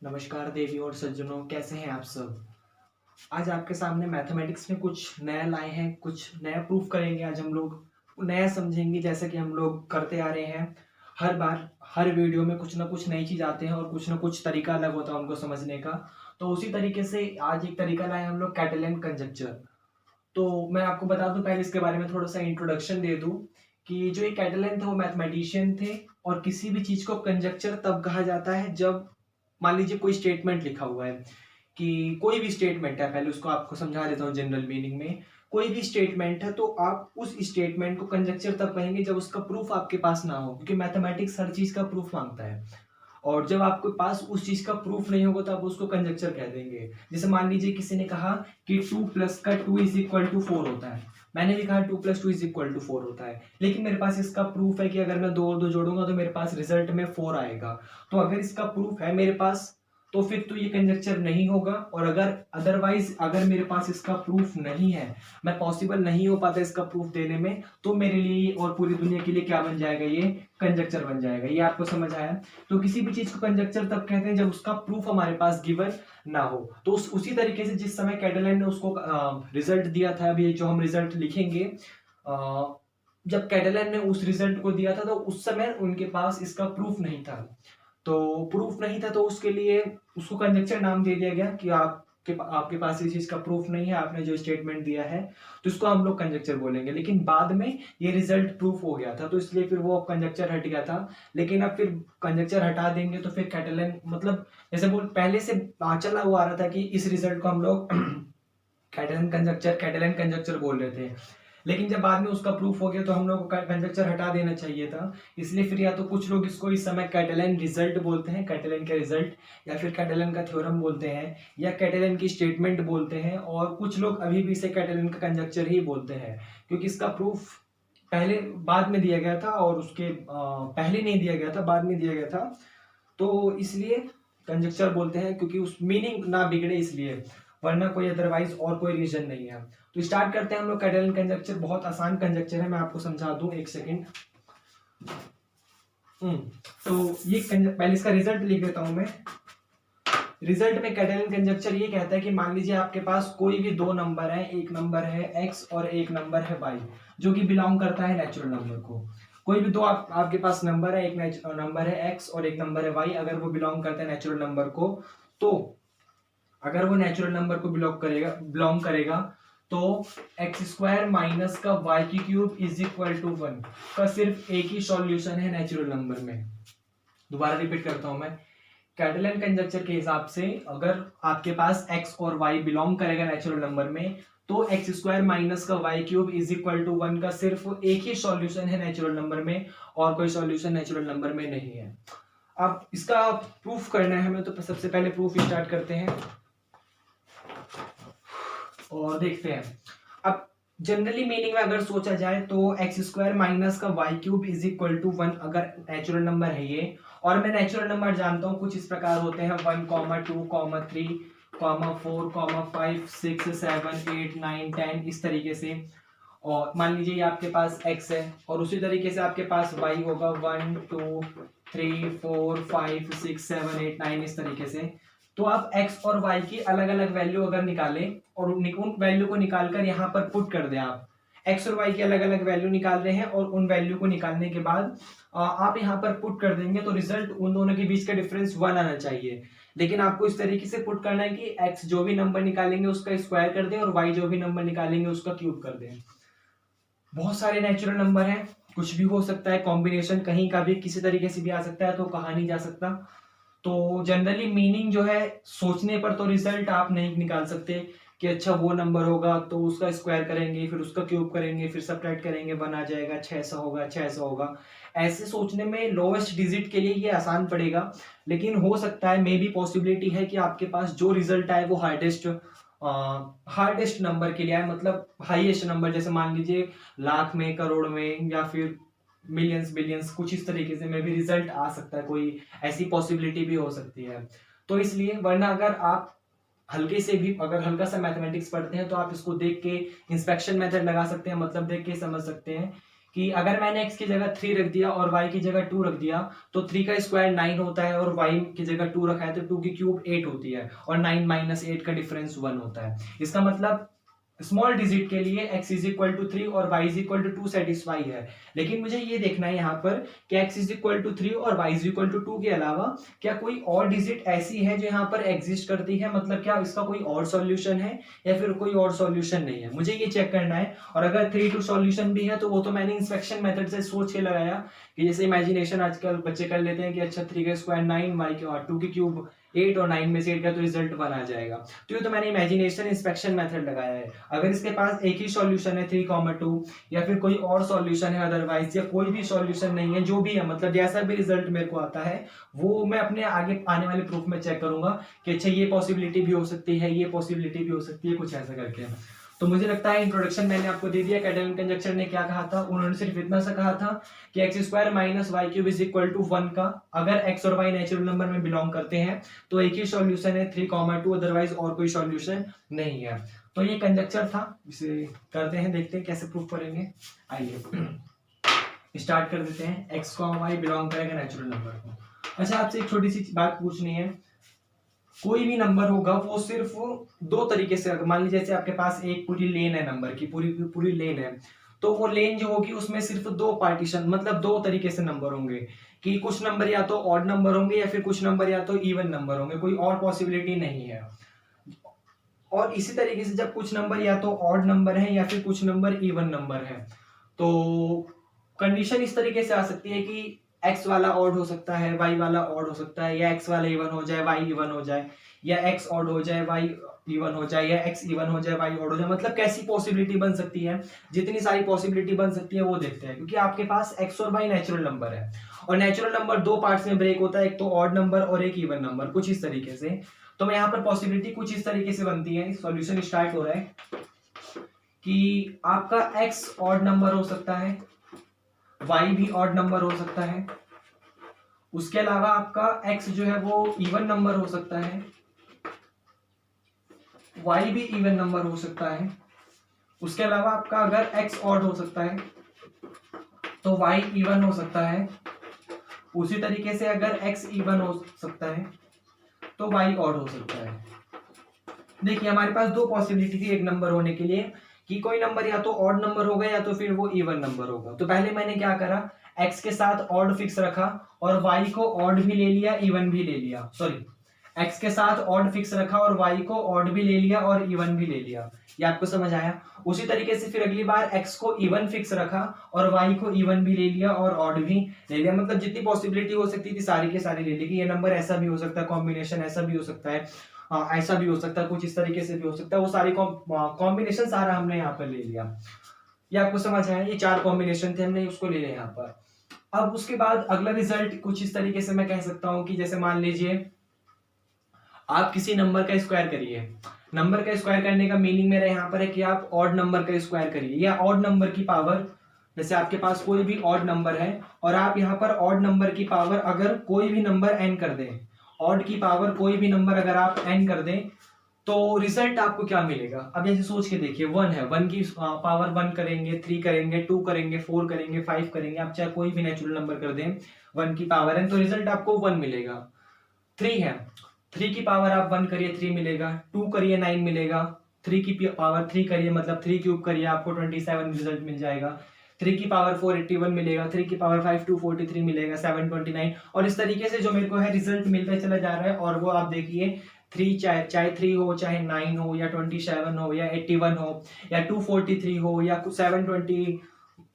नमस्कार देवी और सज्जनों, कैसे हैं आप सब। आज आपके सामने मैथमेटिक्स में कुछ नया लाए हैं, कुछ नया प्रूफ करेंगे। आज हम लोग नया समझेंगे, जैसे कि हम लोग करते आ रहे हैं। हर बार हर वीडियो में कुछ ना कुछ नई चीज आते हैं और कुछ ना कुछ तरीका अलग होता है उनको समझने का। तो उसी तरीके से आज एक तरीका लाए हम लोग, कैटेलन कंजक्चर। तो मैं आपको बता दूं, पहले इसके बारे में थोड़ा सा इंट्रोडक्शन दे दूं कि जो ये कैटेलन थे वो मैथमेटिशियन थे। और किसी भी चीज को कंजक्चर तब कहा जाता है जब मान लीजिए कोई स्टेटमेंट लिखा हुआ है, कि कोई भी स्टेटमेंट है, पहले उसको आपको समझा देता हूँ जनरल मीनिंग में। कोई भी स्टेटमेंट है तो आप उस स्टेटमेंट को कंजक्चर तब कहेंगे जब उसका प्रूफ आपके पास ना हो, क्योंकि मैथमेटिक्स हर चीज का प्रूफ मांगता है। और जब आपके पास उस चीज का प्रूफ नहीं होगा तो आप उसको कंजक्चर कह देंगे। जैसे मान लीजिए किसी ने कहा कि 2 + 2 = 4 होता है। मैंने भी कहा 2 + 2 = 4 होता है, लेकिन मेरे पास इसका प्रूफ है कि अगर मैं 2 और 2 जोड़ूंगा तो मेरे पास रिजल्ट में 4 आएगा। तो अगर इसका प्रूफ है मेरे पास तो फिर तो ये कंजक्चर नहीं होगा। और अगर अदरवाइज अगर मेरे पास इसका प्रूफ नहीं है, मैं पॉसिबल नहीं हो पाता इसका प्रूफ देने में, तो मेरे लिए और पूरी दुनिया के लिए क्या बन जाएगा, ये कंजक्चर बन जाएगा। ये आपको समझ आया। तो किसी भी चीज को कंजक्चर तब कहते हैं जब उसका प्रूफ हमारे पास गिवन ना हो। तो उसी तरीके से जिस समय कैटेलन ने उसको रिजल्ट दिया था, अभी जो हम रिजल्ट लिखेंगे, जब कैटेलन ने उस रिजल्ट को दिया था तो उस समय उनके पास इसका प्रूफ नहीं था। तो प्रूफ नहीं था तो उसके लिए उसको कंजक्चर नाम दे दिया गया कि आपके पास इस चीज का प्रूफ नहीं है, आपने जो स्टेटमेंट दिया है, तो इसको हम लोग कंजक्चर बोलेंगे। लेकिन बाद में ये रिजल्ट प्रूफ हो गया था तो इसलिए फिर वो कंजक्चर हट गया था। लेकिन अब फिर कंजक्चर हटा देंगे तो फिर कैटेलन, मतलब जैसे बोल पहले से चला हुआ आ रहा था कि इस रिजल्ट को हम लोग कैटेलन कंजक्चर बोल रहे थे। लेकिन जब बाद में उसका प्रूफ हो गया तो हम लोग को कंजक्चर हटा देना चाहिए था। इसलिए फिर या तो कुछ लोग इसको इस समय कैटेलन रिजल्ट बोलते हैं, कैटेलन का रिजल्ट, या फिर कैटेलन का थ्योरम बोलते हैं, या कैटेलन की स्टेटमेंट बोलते हैं। और कुछ लोग अभी भी इसे कैटेलन का कंजक्चर ही बोलते हैं, क्योंकि इसका प्रूफ पहले बाद में दिया गया था और उसके पहले नहीं दिया गया था, बाद में दिया गया था। तो इसलिए कंजक्चर बोलते हैं, क्योंकि उस मीनिंग ना बिगड़े इसलिए, वरना कोई अदरवाइज और कोई रीजन नहीं है। तो स्टार्ट करते हैं हम लोग कैटेलन कंजक्चर। बहुत आसान कंजक्चर है, मैं आपको समझा दूं, एक सेकेंड। तो ये पहले इसका रिजल्ट लिख देता हूं मैं। रिजल्ट में कैटेलन कंजक्चर ये कहता है कि मान लीजिए आपके पास कोई भी दो नंबर है, एक नंबर है x और एक नंबर है y, जो कि बिलोंग करता है नेचुरल नंबर को। कोई भी दो आपके पास नंबर है, एक नंबर है x और एक नंबर है y, अगर वो बिलोंग करता है नेचुरल नंबर को, तो अगर वो नेचुरल नंबर को बिलोंग करेगा तो x² माइनस का y³ = 1 का सिर्फ एक ही सॉल्यूशन है नेचुरल नंबर में। दोबारा रिपीट करता हूं मैं। कैटेलन कंजक्चर के हिसाब से अगर आपके पास x और y बिलोंग करेगा नेचुरल नंबर में, तो x² माइनस का y³ = 1 का सिर्फ एक ही सॉल्यूशन है नेचुरल नंबर में, और कोई सॉल्यूशन नेचुरल नंबर में नहीं है। अब इसका प्रूफ करना है हमें, तो सबसे पहले प्रूफ स्टार्ट करते हैं और देखते हैं। अब जनरली मीनिंग में अगर सोचा जाए तो x² माइनस का y³ = 1 अगर नेचुरल नंबर है ये, और मैं नेचुरल नंबर जानता हूं कुछ इस प्रकार होते हैं 1, 2, 3, 4, 5, 6, 7, 8, 9, 10, इस तरीके से। और मान लीजिए ये आपके पास x है और उसी तरीके से आपके पास y होगा 1, 2, 3, 4, 5, 6, 7, 8, 9, इस तरीके से। तो आप x और y की अलग अलग वैल्यू अगर निकालें और उन वैल्यू को निकालकर यहाँ पर पुट कर दें, आप x और y की अलग अलग वैल्यू निकाल रहे हैं और उन वैल्यू को निकालने के बाद आप यहाँ पर पुट कर देंगे, तो रिजल्ट उन दोनों के बीच का डिफरेंस 1 आना चाहिए। लेकिन आपको इस तरीके से पुट करना है कि x जो भी नंबर निकालेंगे उसका स्क्वायर कर दें और y जो भी नंबर निकालेंगे उसका क्यूब कर दें। बहुत सारे नेचुरल नंबर हैं, कुछ भी हो सकता है, कॉम्बिनेशन कहीं का भी किसी तरीके से भी आ सकता है, तो कहा नहीं जा सकता। तो जनरली मीनिंग जो है, सोचने पर तो रिजल्ट आप नहीं निकाल सकते कि अच्छा वो नंबर होगा तो उसका स्क्वायर करेंगे, फिर उसका क्यूब करेंगे, फिर सब्ट्रैक्ट करेंगे, 1 आ जाएगा, 600 होगा, 600 होगा। ऐसे सोचने में लोवेस्ट डिजिट के लिए ये आसान पड़ेगा, लेकिन हो सकता है, मे बी पॉसिबिलिटी है कि आपके पास जो रिजल्ट आए वो हार्डेस्ट नंबर के लिए आए, मतलब हाईएस्ट नंबर। जैसे मान लीजिए लाख में, करोड़ में, या फिर मिलियंस, बिलियंस, कुछ इस तरीके से में भी रिजल्ट आ सकता है, कोई ऐसी पॉसिबिलिटी भी हो सकती है। तो इसलिए, वरना अगर आप अगर हल्का सा मैथमेटिक्स पढ़ते हैं तो आप इसको देख के इंस्पेक्शन मेथड लगा सकते हैं, मतलब देख के समझ सकते हैं कि अगर मैंने x की जगह 3 रख दिया और y की जगह 2 रख दिया तो 3 का स्क्वायर 9 होता है और y की जगह 2 रखा है तो 2 की क्यूब 8 होती है और 9 माइनस 8 का डिफरेंस 1 होता है। इसका मतलब स्मॉल डिजिट के लिए x इज इक्वल टू 3 और y is equal to 2 satisfy है। लेकिन मुझे ये देखना है यहाँ पर कि x इज इक्वल टू 3 और y इज इक्वल टू 2 के अलावा क्या कोई और डिजिट ऐसी है जो यहाँ पर एग्जिस्ट करती है, मतलब क्या इसका कोई और सॉल्यूशन है या फिर कोई और सॉल्यूशन नहीं है, मुझे ये चेक करना है। और अगर 3 2 सॉल्यूशन भी है तो वो तो मैंने इंस्पेक्शन मेथड से सोच के लगाया कि जैसे इमेजिनेशन आजकल बच्चे कर लेते हैं कि अच्छा 3 का स्क्वायर 9 y के और 2 की क्यूब 8 और 9 में से 8 का तो रिजल्ट 1 आ जाएगा। तो ये तो मैंने इमेजिनेशन इंस्पेक्शन मेथड लगाया है। अगर इसके पास एक ही सॉल्यूशन है 3,2 या फिर कोई और सॉल्यूशन है अदरवाइज या कोई भी सॉल्यूशन नहीं है, जो भी है मतलब जैसा भी रिजल्ट मेरे को आता है वो मैं अपने आगे आने वाले प्रूफ में चेक करूंगा कि अच्छा ये पॉसिबिलिटी भी हो सकती है, ये पॉसिबिलिटी भी हो सकती है, कुछ ऐसा करके। तो मुझे लगता है इंट्रोडक्शन मैंने आपको दे दिया। कैटेलन कंजक्शन ने क्या कहा था, उन्होंने सिर्फ इतना सा कहा था कि x square minus y cube is equal to 1 का अगर एक्स और वाई नेचुरल नंबर में बिलोंग करते हैं तो एक ही सॉल्यूशन है 3,2, अदरवाइज और कोई सॉल्यूशन नहीं है। तो ये कंजक्चर था, इसे करते हैं, देखते हैं कैसे प्रूफ करेंगे। आइए स्टार्ट कर देते हैं। एक्स को वाई बिलोंग करेगा नेचुरल नंबर को। अच्छा आपसे एक छोटी सी बात पूछनी है, कोई भी नंबर होगा वो सिर्फ दो तरीके से, मान लीजिए जैसे आपके पास एक पूरी लेन है नंबर की, पूरी पूरी लेन है, तो वो लेन जो होगी उसमें सिर्फ दो पार्टीशन मतलब दो तरीके से नंबर होंगे कि कुछ नंबर या तो ऑड नंबर होंगे या फिर कुछ नंबर या तो इवन नंबर होंगे, कोई और पॉसिबिलिटी नहीं है। और इसी तरीके से जब कुछ नंबर या तो ऑड नंबर है या फिर कुछ नंबर इवन नंबर है तो कंडीशन इस तरीके से आ सकती है कि x वाला ऑड हो सकता है, y वाला ऑड हो सकता है, या x वाला इवन हो जाए y इवन हो जाए, या x ऑड हो जाए y इवन हो जाए, या x इवन हो जाए y ऑड हो जाए। मतलब कैसी पॉसिबिलिटी बन सकती है, जितनी सारी पॉसिबिलिटी बन सकती है वो देखते हैं, क्योंकि आपके पास x और y नेचुरल नंबर है और नेचुरल नंबर दो पार्ट्स में ब्रेक होता है, एक तो ऑड नंबर और एक इवन नंबर, कुछ इस तरीके से। तो मैं यहाँ पर पॉसिबिलिटी कुछ इस तरीके से बनती है, सॉल्यूशन स्टार्ट हो रहा है कि आपका x ऑड नंबर हो सकता है, y भी ऑड नंबर हो सकता है, उसके अलावा आपका x जो है वो इवन नंबर हो सकता है, y भी इवन नंबर हो सकता है, उसके अलावा आपका अगर x ऑड हो सकता है तो y इवन हो सकता है, उसी तरीके से अगर x इवन हो सकता है तो y ऑड हो सकता है। देखिए हमारे पास दो पॉसिबिलिटी थी एक नंबर होने के लिए कि कोई नंबर या तो ऑड नंबर होगा या तो फिर वो इवन नंबर होगा। तो पहले मैंने क्या करा, x के साथ ऑड फिक्स रखा और y को ऑड भी ले लिया, इवन भी ले लिया, सॉरी x के साथ ऑड फिक्स रखा और y को ऑड भी ले लिया और इवन भी ले लिया। ये आपको समझ आया? उसी तरीके से फिर अगली बार x को इवन फिक्स रखा और y को इवन भी ले लिया और ऑड भी ले लिया। मतलब जितनी पॉसिबिलिटी हो सकती थी सारी के सारी ले ली कि ये नंबर ऐसा भी हो सकता है, कॉम्बिनेशन ऐसा भी हो सकता है, ऐसा भी हो सकता है, कुछ इस तरीके से भी हो सकता है, वो सारी कॉम्बिनेशन सारा हमने यहाँ पर ले लिया। ये आपको समझ आया? ये चार कॉम्बिनेशन थे, हमने उसको ले लिया यहाँ पर। अब उसके बाद अगला रिजल्ट कुछ इस तरीके से मैं कह सकता हूँ कि जैसे मान लीजिए आप किसी नंबर का स्क्वायर करिए। नंबर का स्क्वायर करने का मीनिंग मेरा यहाँ पर है कि आप ऑड नंबर का स्क्वायर करिए या ऑड नंबर की पावर, जैसे आपके पास कोई भी ऑड नंबर है और आप यहाँ पर ऑड नंबर की पावर अगर कोई भी नंबर n कर दें, ऑड की पावर कोई भी नंबर अगर आप n कर दें तो रिजल्ट आपको क्या मिलेगा। अब जैसे सोच के देखिए 1 है, 1 की पावर 1 करेंगे, 3 करेंगे, 2 करेंगे, 4 करेंगे, 5 करेंगे, आप चाहे कोई भी नेचुरल नंबर कर दें 1 की पावर n तो रिजल्ट आपको 1 मिलेगा। 3 है, 3 की पावर आप 1 करिए 3 मिलेगा, 2 करिए 9 मिलेगा, 3 की पावर 3 करिए मतलब 3 क्यूब करिए आपको 27 रिजल्ट मिल जाएगा, 3 की पावर 4 81 मिलेगा, 3 की पावर 5 243 मिलेगा, 7 29 और इस तरीके से जो मेरे को है रिजल्ट मिलता चला जा रहा है। और वो आप देखिए 3 चाहे 3 हो, चाहे 9 हो, या 27 हो, या 81 हो, या 243 हो, या 720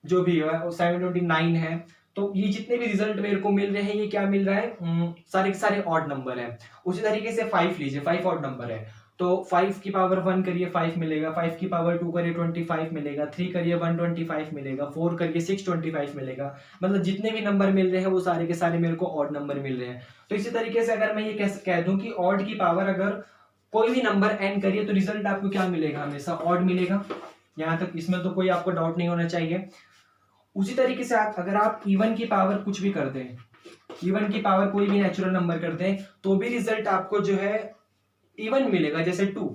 जो भी है 729 है, तो ये जितने भी रिजल्ट मेरे को मिल रहे हैं ये क्या मिल रहा है, सारे के सारे ऑड नंबर है। उसी तरीके से 5 लीजिए, 5 ऑड नंबर है तो 5 की पावर 1 करिए 5 मिलेगा, 5 की पावर 2 करिए 25 मिलेगा, 3 करिए 125 मिलेगा, 4 करिए 625 मिलेगा। मतलब जितने भी नंबर मिल रहे हैं वो सारे के सारे मेरे को ऑड नंबर मिल रहे हैं। तो इसी तरीके से अगर मैं ये कह दूं कि ऑड की पावर अगर कोई भी नंबर n करिए तो रिजल्ट आपको क्या मिलेगा, हमेशा ऑड मिलेगा। यहाँ तक इसमें तो कोई आपको डाउट नहीं होना चाहिए। उसी तरीके से अगर आप इवन की पावर कुछ भी कर दें, इवन की पावर कोई भी नेचुरल नंबर कर दें तो भी रिजल्ट आपको जो है इवन मिलेगा। जैसे 2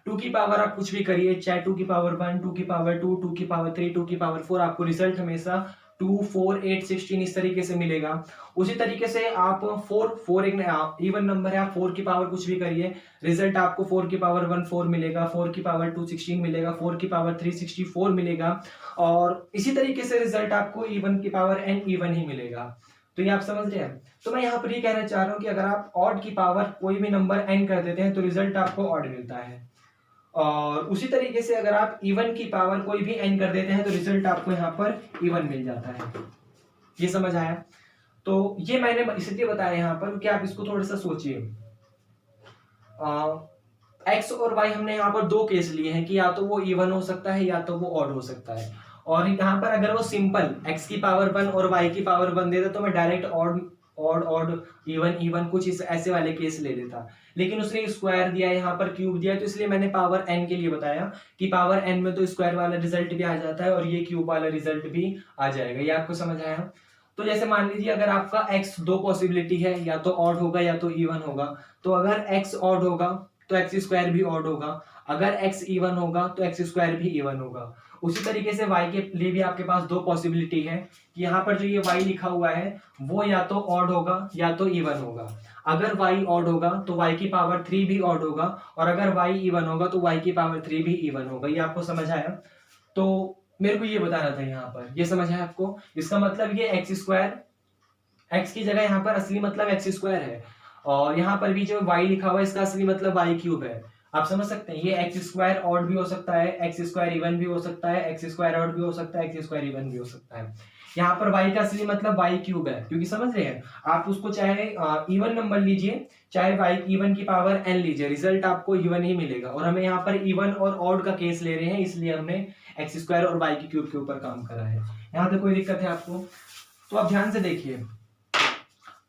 टू की पावर आप कुछ भी करिए, चाहे टू की पावर 1, टू की पावर 2, टू की पावर 3, टू की पावर 4, आपको रिजल्ट हमेशा 2, 4, 8, 16 इस तरीके से मिलेगा। उसी तरीके से आप 4 एक इवन नंबर है, आप 4 की पावर कुछ भी करिए, रिजल्ट आपको 4 की पावर 1 4 मिलेगा, 4 की पावर 2 16 मिलेगा, 4 की पावर 3 64 मिलेगा, और इसी तरीके से रिजल्ट आपको इवन की पावर n इवन ही मिलेगा। तो ये आप समझ रहे हैं। तो मैं यहाँ पर ये कहना चाह रहा हूँ कि अगर आप ऑड की पावर कोई भी नंबर n कर देते हैं तो रिजल्ट आपको ऑड मिलता है, और उसी तरीके से अगर आप इवन की पावर कोई भी n कर देते हैं तो रिजल्ट आपको यहाँ पर इवन मिल जाता है। ये समझ आया। तो ये मैंने इसलिए बताया यहाँ पर कि आप इसको थोड़ा सा सोचिए। एक्स और वाई हमने यहाँ पर दो केस लिए हैं कि या तो वो इवन हो सकता है या तो वो ऑड हो सकता है, और यहाँ पर अगर वो सिंपल एक्स की पावर 1 और वाई की पावर 1 देता तो मैं direct odd odd odd even even कुछ इस ऐसे वाले केस ले लेता, लेकिन उसने स्क्वायर दिया, यहाँ पर क्यूब दिया, तो इसलिए मैंने पावर n के लिए बताया कि पावर n में तो स्क्वायर वाला रिजल्ट भी आ जाता है और ये क्यूब वाला रिजल्ट भी आ जाएगा। ये आपको समझ आया। तो जैसे मान लीजिए अगर आपका x दो पॉसिबिलिटी है, या तो ऑड होगा या तो इवन होगा, तो अगर x ऑड होगा तो एक्स स्क्वायर भी ऑड होगा, अगर x इवन होगा तो एक्स स्क्वायर भी इवन होगा। उसी तरीके से y के लिए भी आपके पास दो पॉसिबिलिटी है कि यहाँ पर जो ये y लिखा हुआ है वो या तो ऑड होगा या तो इवन होगा। अगर y ऑड होगा तो y की पावर 3 भी ऑड होगा, और अगर y इवन होगा तो y की पावर 3 भी इवन होगा। ये आपको समझ आया। तो मेरे को ये बताना था यहाँ पर, ये समझ आया आपको। इसका मतलब ये एक्स स्क्वायर, एक्स की जगह यहाँ पर असली मतलब एक्स स्क्वायर है, और यहाँ पर भी जो y लिखा हुआ है इसका असली मतलब y क्यूब है। आप समझ सकते हैं, ये एक्स स्क्वायर ऑड भी हो सकता है, एक्स स्क्वायर इवन भी हो सकता है, एक्स स्क्वायर ऑड भी हो सकता है, एक्स स्क्वायर इवन भी हो सकता है। यहाँ पर y का असली मतलब y क्यूब है, क्योंकि समझ रहे हैं आप उसको चाहे इवन नंबर लीजिए चाहे y इवन की पावर n लीजिए, रिजल्ट आपको इवन ही मिलेगा। और हमें यहाँ पर इवन और ऑड का केस ले रहे हैं, इसलिए हमने एक्स स्क्वायर और y की क्यूब के ऊपर काम करा है। यहाँ तक कोई दिक्कत है आपको? तो आप ध्यान से देखिए,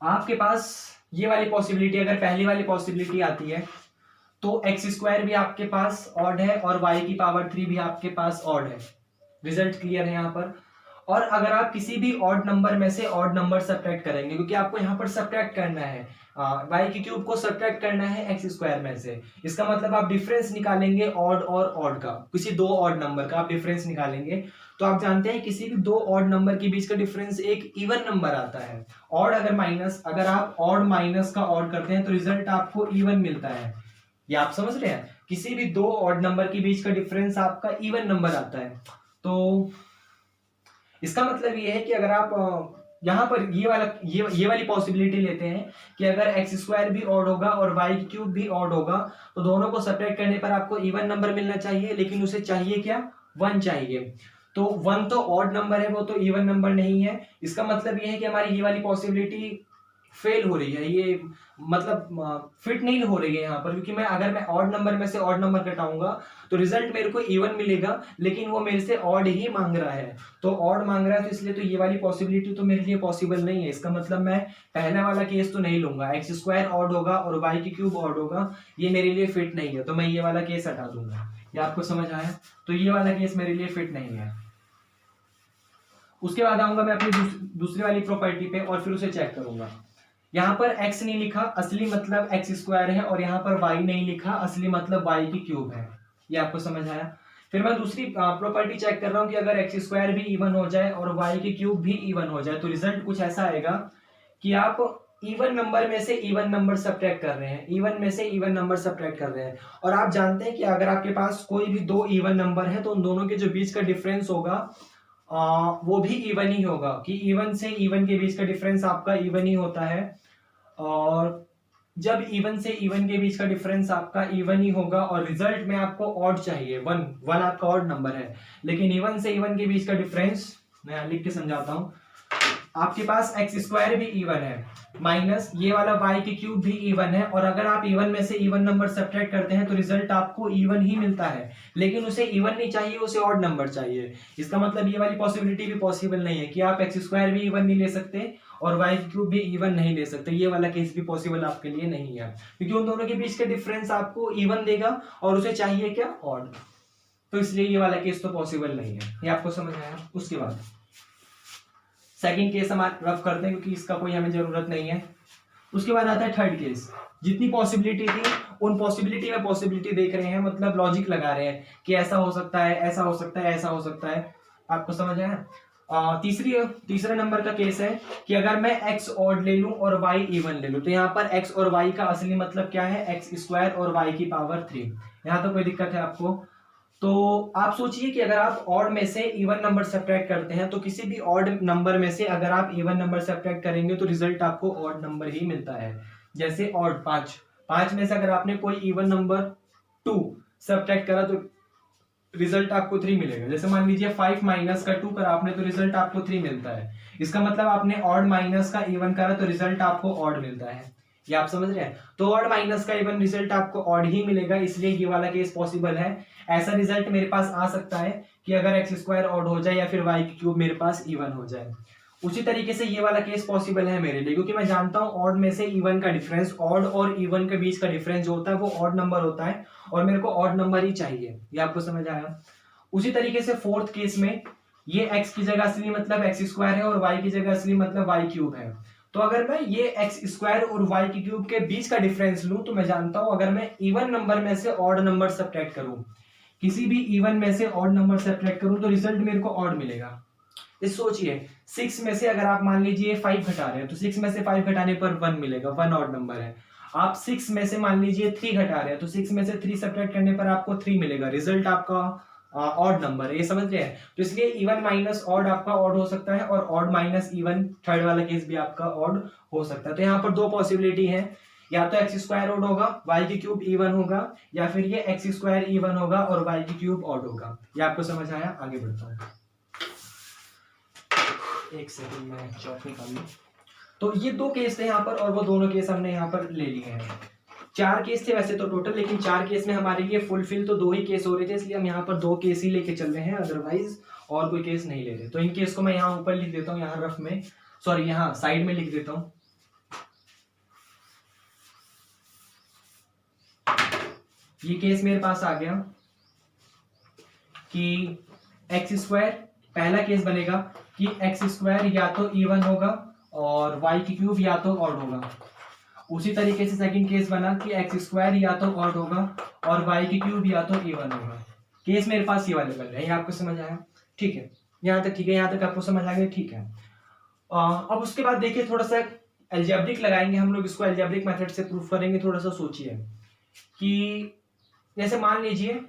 आपके पास ये वाली पॉसिबिलिटी, अगर पहली वाली पॉसिबिलिटी आती है तो एक्स स्क्वायर भी आपके पास ऑड है और y की पावर 3 भी आपके पास ऑड है। रिजल्ट क्लियर है यहाँ पर। और अगर आप किसी भी ऑड नंबर में से ऑड नंबर सब्ट्रैक्ट करेंगे, क्योंकि आपको यहाँ पर सब्ट्रैक्ट करना है, y की क्यूब को सब्ट्रैक्ट करना है एक्स स्क्वायर में से, इसका मतलब आप डिफरेंस निकालेंगे ऑड और ऑड का, किसी दो ऑड नंबर का आप डिफरेंस निकालेंगे। तो आप जानते हैं किसी भी दो ऑड नंबर के बीच का डिफरेंस एक इवन नंबर आता है। ऑड अगर माइनस, अगर आप ऑड माइनस का ऑड करते हैं तो रिजल्ट आपको इवन मिलता है। ये आप समझ रहे हैं, किसी भी दो ऑड नंबर के बीच का डिफरेंस आपका इवन नंबर आता है। तो इसका मतलब ये है कि अगर आप यहाँ पर ये वाली पॉसिबिलिटी लेते हैं कि अगर एक्स स्क्वायर भी ऑड होगा और वाई क्यूब भी ऑड होगा, तो दोनों को सेपरेट करने पर आपको इवन नंबर मिलना चाहिए, लेकिन उसे चाहिए क्या? 1 चाहिए। तो 1 तो ऑड नंबर है, वो तो इवन नंबर नहीं है। इसका मतलब ये है कि हमारी ये वाली पॉसिबिलिटी फेल हो रही है, ये मतलब फिट नहीं हो रही है यहाँ पर, क्योंकि अगर मैं ऑड नंबर में से ऑड नंबर घटाऊंगा तो रिजल्ट मेरे को इवन मिलेगा, लेकिन वो मेरे से ऑड ही मांग रहा है। तो ऑड मांग रहा है, तो इसलिए तो ये वाली पॉसिबिलिटी तो मेरे लिए पॉसिबल नहीं है। इसका मतलब मैं पहला वाला केस तो नहीं लूंगा, एक्स स्क्वायर ऑड होगा और वाई की क्यूब ऑड होगा, ये मेरे लिए फिट नहीं है, तो मैं ये वाला केस हटा दूंगा। ये आपको समझ आया? तो ये वाला केस मेरे लिए फिट नहीं है। उसके बाद आऊंगा मैं अपनी दूसरी वाली प्रॉपर्टी पे और फिर उसे चेक करूंगा। यहाँ पर x नहीं लिखा, असली मतलब एक्स स्क्वायर है, और यहाँ पर y नहीं लिखा, असली मतलब y की क्यूब है। ये आपको समझ आया? फिर मैं दूसरी प्रॉपर्टी चेक कर रहा हूँ कि अगर एक्स स्क्वायर भी इवन हो जाए और y की क्यूब भी इवन हो जाए, तो रिजल्ट कुछ ऐसा आएगा कि आप इवन नंबर में से इवन नंबर सब्ट्रैक्ट कर रहे हैं, इवन में से इवन नंबर सब्ट्रैक्ट कर रहे हैं। और आप जानते हैं कि अगर आपके पास कोई भी दो इवन नंबर है तो उन दोनों के जो बीच का डिफरेंस होगा वो भी इवन ही होगा, कि इवन से इवन के बीच का डिफरेंस आपका इवन ही होता है। और जब इवन से इवन के बीच का डिफरेंस आपका इवन ही होगा और रिजल्ट में आपको ऑड चाहिए, 1 आपका ऑड नंबर है, लेकिन इवन से इवन के बीच का डिफरेंस, मैं लिख के समझाता हूं, आपके पास एक्स स्क्वायर भी इवन है माइनस ये वाला y की क्यूब भी इवन है, और अगर आप इवन में से इवन नंबर सब्ट्रैक्ट करते हैं तो रिजल्ट आपको इवन ही मिलता है, लेकिन उसे इवन नहीं चाहिए, उसे ऑड नंबर चाहिए। इसका मतलब ये वाली पॉसिबिलिटी भी पॉसिबल नहीं है कि आप एक्स स्क्वायर भी इवन नहीं ले सकते और y की क्यूब भी इवन नहीं ले सकते। ये वाला केस भी पॉसिबल आपके लिए नहीं है, क्योंकि उन दोनों के बीच का डिफरेंस आपको इवन देगा और उसे चाहिए क्या? ऑड। तो इसलिए ये वाला केस तो पॉसिबल नहीं है। ये आपको समझ आया? उसके बाद सेकंड केस हम रफ करते हैं, क्योंकि इसका कोई हमें जरूरत नहीं है। उसके बाद आता है थर्ड केस। जितनी पॉसिबिलिटी थी उन पॉसिबिलिटी में पॉसिबिलिटी देख रहे हैं, मतलब लॉजिक लगा रहे हैं कि ऐसा हो सकता है, ऐसा हो सकता है, ऐसा हो सकता है। आपको समझ आया? तीसरा नंबर का केस है कि अगर मैं x ऑड ले लूं और y इवन ले लूं, तो यहाँ पर x और y का असली मतलब क्या है? x स्क्वायर और y की पावर 3। यहाँ तो कोई दिक्कत है आपको? तो आप सोचिए कि अगर आप ऑड में से इवन नंबर सब्ट्रैक्ट करते हैं, तो किसी भी ऑड नंबर में से अगर आप इवन नंबर सब्ट्रैक्ट करेंगे तो रिजल्ट आपको ऑड नंबर ही मिलता है। जैसे ऑड 5 में से अगर आपने कोई इवन नंबर 2 सब्ट्रैक्ट करा तो रिजल्ट आपको 3 मिलेगा। जैसे मान लीजिए 5 माइनस का 2 करा आपने तो रिजल्ट आपको 3 मिलता है। इसका मतलब आपने ऑड माइनस का इवन करा तो रिजल्ट आपको ऑड मिलता है। ये आप समझ रहे हैं? तो ऑड माइनस का इवन रिजल्ट आपको ऑड ही मिलेगा, इसलिए ये वाला केस पॉसिबल है। ऐसा रिजल्ट मेरे पास आ सकता है कि अगर एक्स स्क्वायर ऑड हो जाए या फिर वाई क्यूब मेरे पास इवन हो जाए। उसी तरीके से ये वाला केस पॉसिबल है मेरे लिए, क्योंकि मैं जानता हूं ऑड में से इवन का डिफरेंस, ऑड और इवन के बीच का डिफरेंस जो होता है वो ऑड नंबर होता है और मेरे को ऑड नंबर ही चाहिए। ये आपको समझ आया? उसी तरीके से फोर्थ केस में ये x की जगह असली मतलब x स्क्वायर है और y की जगह असली मतलब y क्यूब है। तो अगर मैं ये x स्क्वायर और y की क्यूब के बीच का डिफरेंस लूं तो मैं जानता हूं अगर मैं इवन नंबर में से ऑड नंबर सब्ट्रैक्ट करूं, किसी भी इवन में से ऑड नंबर सब्ट्रैक्ट करूं तो रिजल्ट मेरे को ऑड मिलेगा। इस सोचिए 6 में से अगर आप मान लीजिए 5 घटा रहे हैं तो 6 में से 5 घटाने पर 1 मिलेगा, 1 ऑड नंबर है। आप 6 में से मान लीजिए 3 घटा रहे हैं तो 6 में से 3 सब्ट्रैक्ट करने पर आपको 3 मिलेगा, रिजल्ट आपका ऑड नंबर है। ये समझ रहे हैं? तो इसलिए इवन माइनस ऑड आपका ऑड हो सकता है और ऑड माइनस इवन थर्ड वाला केस भी आपका ऑड हो सकता है। तो यहाँ पर दो पॉसिबिलिटी है, या तो एक्स स्क्वायर ऑड होगा, वाई की क्यूब इवन होगा, या फिर ये एक्स स्क्वायर इवन होगा और वाई की क्यूब ऑड होगा। ये आपको समझ आया? आगे बढ़ता हूँ, एक सेकंड में चौक निकाल लूं। तो ये दो केस थे यहाँ पर और वो दोनों केस हमने यहाँ पर ले लिए हैं। 4 केस थे वैसे तो टोटल, लेकिन 4 केस में हमारे लिए फुलफिल तो 2 ही केस हो रहे थे, इसलिए हम यहाँ पर 2 केस ही लेके चल रहे हैं, अदरवाइज और कोई केस नहीं ले रहे। तो इन केस को मैं यहाँ ऊपर लिख देता हूँ, यहाँ रफ में, सॉरी यहाँ साइड में लिख देता हूँ। ये केस मेरे पास आ गया कि एक्स स्क्वायर, पहला केस बनेगा कि एक्स स्क्वायर या तो इवन होगा और वाई की क्यूब या तो ऑड होगा। उसी तरीके से सेकंड केस बना कि एक्स स्क्वायर या तो ऑड होगा और वाई की क्यूब या तो इवन होगा। केस मेरे पास ये वाले बन रहे हैं। ये आपको समझ आया? ठीक है, यहाँ तक ठीक है, यहाँ तक आपको समझ आ गया? ठीक है। अब उसके बाद देखिए थोड़ा सा अलजेब्रिक लगाएंगे हम लोग, इसको अलजेब्रिक मेथड से प्रूफ करेंगे। थोड़ा सा सोचिए कि जैसे मान लीजिए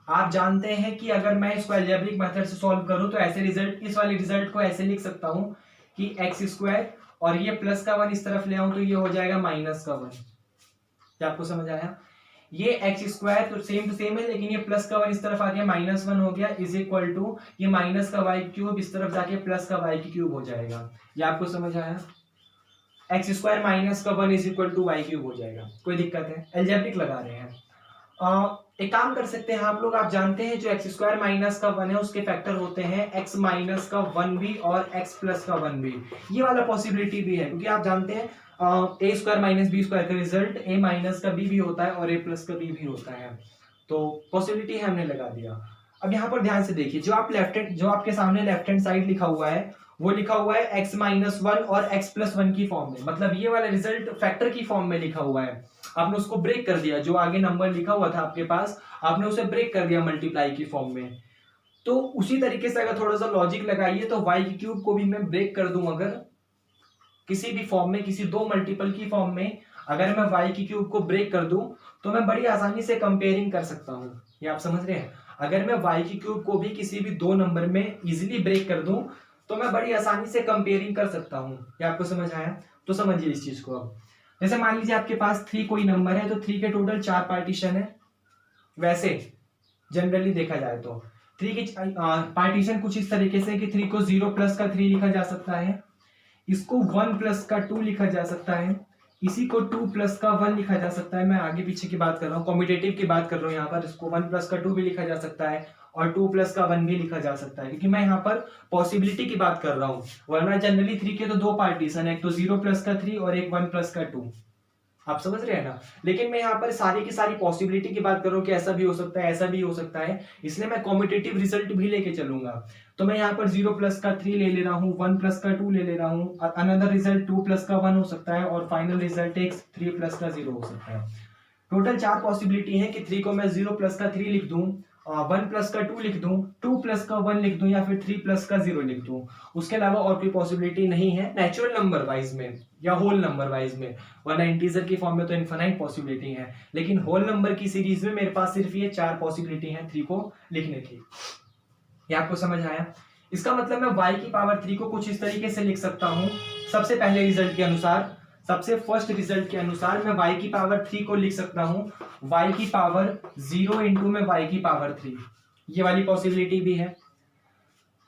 आप जानते हैं कि अगर मैं इसको अलजेब्रिक मेथड से सॉल्व करूं तो ऐसे रिजल्ट, इस वाले रिजल्ट को ऐसे लिख सकता हूं कि एक्स स्क्वायर और ये प्लस का 1 इस तरफ ले आऊं तो ये हो जाएगा माइनस का 1। क्या आपको समझ आया? ये एक्स स्क्वायर तो सेम टू सेम है, लेकिन ये प्लस का 1 इस तरफ आ गया, -1 हो गया, इज इक्वल टू ये माइनस का वाई क्यूब इस तरफ जाके प्लस का वाई की क्यूब हो जाएगा। ये आपको समझ आया? एक्स स्क्वायर माइनस का 1 is equal to y cube हो जाएगा। कोई दिक्कत है? अलजेब्रिक लगा रहे हैं। एक काम कर सकते हैं आप लोग, आप जानते हैं जो एक्स स्क्वायर माइनस का 1 है उसके फैक्टर होते हैं एक्स माइनस का 1 भी और एक्स प्लस का 1 भी। ये वाला पॉसिबिलिटी भी है, क्योंकि आप जानते हैं ए स्क्वायर माइनस बी स्क्वायर का रिजल्ट ए माइनस का बी भी होता है और ए प्लस का बी भी होता है। तो पॉसिबिलिटी है, हमने लगा दिया। अब यहाँ पर ध्यान से देखिए, जो आपके सामने लेफ्ट हैंड साइड लिखा हुआ है वो लिखा हुआ है x माइनस 1 और x प्लस 1 की फॉर्म में, मतलब ये वाला रिजल्ट फैक्टर की फॉर्म में लिखा हुआ है। आपने उसको ब्रेक कर दिया, जो आगे नंबर लिखा हुआ था आपके पास आपने उसे ब्रेक कर दिया मल्टीप्लाई की फॉर्म में। तो उसी तरीके से अगर थोड़ा सा लॉजिक लगाइए तो y की क्यूब को भी मैं ब्रेक कर दूं, अगर किसी भी फॉर्म में, किसी दो मल्टीपल की फॉर्म में अगर मैं y की क्यूब को ब्रेक कर दूं तो मैं बड़ी आसानी से कंपेयरिंग कर सकता हूं। ये आप समझ रहे हैं? अगर मैं y की क्यूब को भी किसी भी दो नंबर में इजीली ब्रेक कर दूं तो मैं बड़ी आसानी से कंपेयरिंग कर सकता हूं। ये आपको समझ आया? तो समझिए इस चीज को। अब जैसे मान लीजिए आपके पास 3 कोई नंबर है, तो 3 के टोटल 4 पार्टीशन है। वैसे जनरली देखा जाए तो 3 की पार्टीशन कुछ इस तरीके से कि 3 को 0 प्लस का 3 लिखा जा सकता है, इसको 1 प्लस का 2 लिखा जा सकता है, इसी को 2 प्लस का 1 लिखा जा सकता है। मैं आगे पीछे की बात कर रहा हूँ, कॉम्पिटेटिव की बात कर रहा हूँ यहाँ पर। इसको 1 प्लस का 2 भी लिखा जा सकता है और 2 प्लस का 1 भी लिखा जा सकता है, क्योंकि मैं यहाँ पर पॉसिबिलिटी की बात कर रहा हूँ। वरना जनरली 3 के तो 2 पार्टीशन है, एक तो 0 प्लस का 3 और एक 1 प्लस का 2। आप समझ रहे हैं ना। लेकिन मैं यहाँ पर सारी की सारी पॉसिबिलिटी की बात करूँ कि ऐसा भी हो सकता है, ऐसा भी हो सकता है, इसलिए मैं कॉम्पिटिटिव रिजल्ट भी लेके चलूंगा। तो मैं यहाँ पर 0 प्लस का 3 ले रहा हूँ, 1 प्लस का 2 ले रहा हूँ, अनदर रिजल्ट 2 प्लस का 1 हो सकता है, और फाइनल रिजल्ट एक 3 प्लस का 0 हो सकता है। टोटल 4 पॉसिबिलिटी है कि 3 को मैं 0 प्लस का 3 लिख दूं, 1 प्लस का 2 लिख दूं, 2 प्लस का 1 लिख दूं, या फिर 3 प्लस का 0 लिख दूं। उसके अलावा और कोई पॉसिबिलिटी नहीं है नेचुरल नंबर वाइज में या होल नंबर वाइज में, वरना इंटीजर की फॉर्म में तो इनफाइनाइट पॉसिबिलिटी है, लेकिन होल नंबर की सीरीज में मेरे पास सिर्फ ये 4 पॉसिबिलिटी है 3 को लिखने की। ये आपको समझ आया। इसका मतलब मैं y की पावर 3 को कुछ इस तरीके से लिख सकता हूं। सबसे पहले रिजल्ट के अनुसार, सबसे फर्स्ट रिजल्ट के अनुसार मैं y की पावर 3 को लिख सकता हूं y की पावर 0 इंटू में y की पावर 3। ये वाली पॉसिबिलिटी भी है,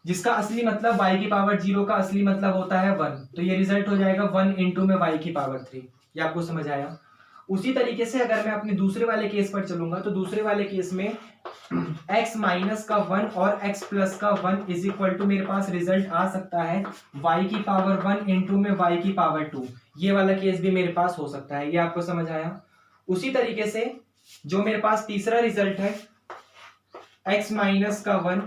जिसका असली मतलब y की पावर 0 का असली मतलब होता है 1, तो ये रिजल्ट हो जाएगा 1 इंटू में y की पावर 3। ये आपको समझ आया। उसी तरीके से अगर मैं अपने दूसरे वाले केस पर चलूंगा, तो दूसरे वाले केस में x माइनस का 1 और x प्लस का 1 इज इक्वल टू मेरे पास रिजल्ट आ सकता है y की पावर 1 इंटू में y की पावर 2। ये वाला केस भी मेरे पास हो सकता है। ये आपको समझ आया। उसी तरीके से जो मेरे पास तीसरा रिजल्ट है x माइनस का 1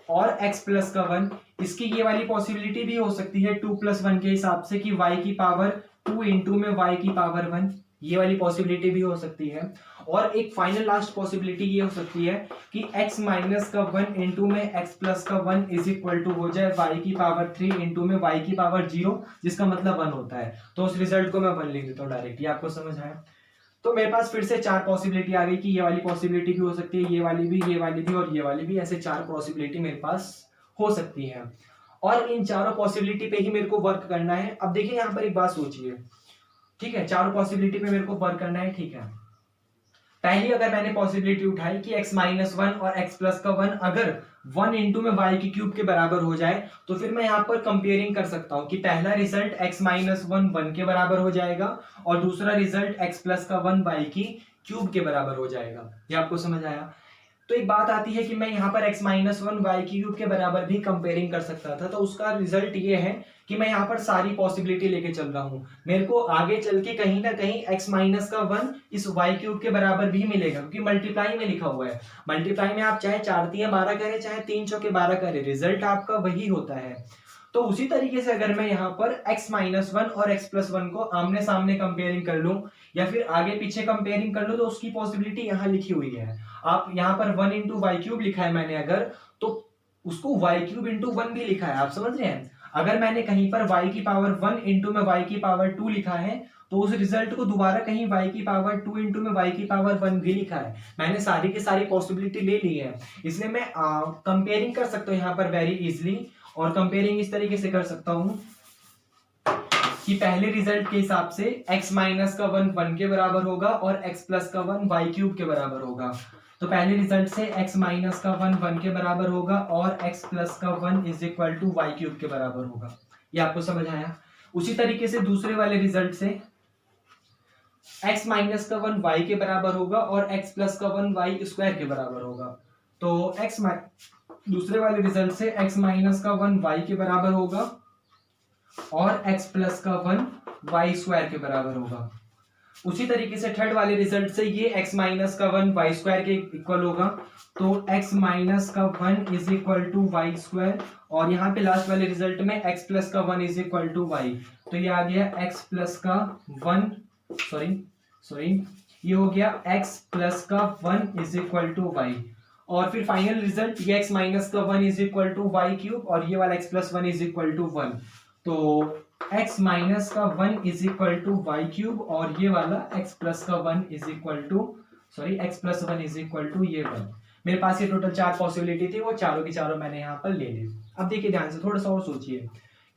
और x प्लस का 1, इसकी ये वाली पॉसिबिलिटी भी हो सकती है 2 प्लस 1 के हिसाब से कि y की पावर 2 इंटू में y की पावर 1। ये वाली पॉसिबिलिटी भी हो सकती है। और एक फाइनल लास्ट पॉसिबिलिटी ये हो सकती है कि x माइनस का 1 इंटू में x प्लस का 1 इज इक्वल टू हो जाए y की पावर 3 इंटू में y की पावर 0, जिसका मतलब 1 होता है। तो उस रिजल्ट को मैं 1 लिख देता हूँ डायरेक्ट। ये आपको समझ आया। तो मेरे पास फिर से 4 पॉसिबिलिटी आ गई कि ये वाली पॉसिबिलिटी भी हो सकती है, ये वाली भी, ये वाली भी और ये वाली भी। ऐसे 4 पॉसिबिलिटी मेरे पास हो सकती है, और इन चारों पॉसिबिलिटी पे ही मेरे को वर्क करना है। अब देखिए यहाँ पर एक बात सोचिए, ठीक है, चारों पॉसिबिलिटी पे मेरे को वर्क करना है, ठीक है। पहली अगर मैंने पॉसिबिलिटी उठाई कि x माइनस 1 और x प्लस का 1 अगर 1 इंटू में y की क्यूब के बराबर हो जाए, तो फिर मैं यहाँ पर कंपेयरिंग कर सकता हूँ कि पहला रिजल्ट x माइनस 1 1 के बराबर हो जाएगा और दूसरा रिजल्ट x प्लस का 1 y की क्यूब के बराबर हो जाएगा। ये आपको समझ आया। तो एक बात आती है कि मैं यहाँ पर x माइनस 1 y क्यूब के बराबर भी कंपेयरिंग कर सकता था, तो उसका रिजल्ट ये है कि मैं यहाँ पर सारी पॉसिबिलिटी लेके चल रहा हूँ। मेरे को आगे चल के कहीं ना कहीं x माइनस का 1 इस y क्यूब के बराबर भी मिलेगा, क्योंकि मल्टीप्लाई में लिखा हुआ है। मल्टीप्लाई में आप चाहे 4 3 12 करें, चाहे 3 चौके 12 करें, रिजल्ट आपका वही होता है। तो उसी तरीके से अगर मैं यहाँ पर x माइनस 1 और x प्लस 1 को आमने सामने कंपेयरिंग कर लूं या फिर आगे पीछे कंपेयरिंग कर लूं, तो उसकी पॉसिबिलिटी यहाँ लिखी हुई है। आप यहाँ पर 1 इंटू वाई क्यूब लिखा है मैंने अगर, तो उसको वाई क्यूब इंटू 1 भी लिखा है। आप समझ रहे हैं। अगर मैंने कहीं पर y की पावर 1 इंटू में y की पावर 2 लिखा है, तो उस रिजल्ट को दोबारा कहीं y की पावर 2 इंटू में y की पावर 1 भी लिखा है। मैंने सारी की सारी पॉसिबिलिटी ले ली है, इसलिए मैं कंपेयरिंग कर सकता हूँ यहाँ पर वेरी इजिली। और कंपेयरिंग इस तरीके से कर सकता हूँ कि पहले रिजल्ट के हिसाब से x माइनस का 1 1 के बराबर होगा और x प्लस का 1 y क्यूब के बराबर होगा। तो पहले रिजल्ट से x माइनस का 1 1 के बराबर होगा और x प्लस का 1 is equal to y cube के बराबर होगा। ये आपको समझ आया। उसी तरीके से दूसरे वाले रिजल्ट से x माइनस का 1 y के बराबर होगा और x प्लस का 1 y स्क्वायर के बराबर होगा। तो दूसरे वाले रिजल्ट से x माइनस का 1 y के बराबर होगा और x प्लस का 1 y स्क्वायर के बराबर होगा। उसी तरीके से थर्ड वाले रिजल्ट से ये x माइनस का 1 y स्क्वायर के इक्वल होगा, तो x माइनस का 1 is equal to y square. और यहाँ पे लास्ट वाले रिजल्ट में x प्लस का 1 इज इक्वल टू वाई, तो ये आ गया x प्लस का 1 सॉरी ये हो गया x प्लस का 1 इज इक्वल टू वाई। और फिर फाइनल रिजल्ट ये x माइनस का 1 is equal to y cube और ये वाला x plus 1 is equal to 1। तो x माइनस का 1 is equal to y cube और ये वाला x प्लस का 1 is equal to x plus 1 is equal to ये 1। मेरे पास ये टोटल 4 पॉसिबिलिटी थी, वो चारों की चारों मैंने यहाँ पर ले ली। अब देखिए ध्यान से थोड़ा सा और सोचिए,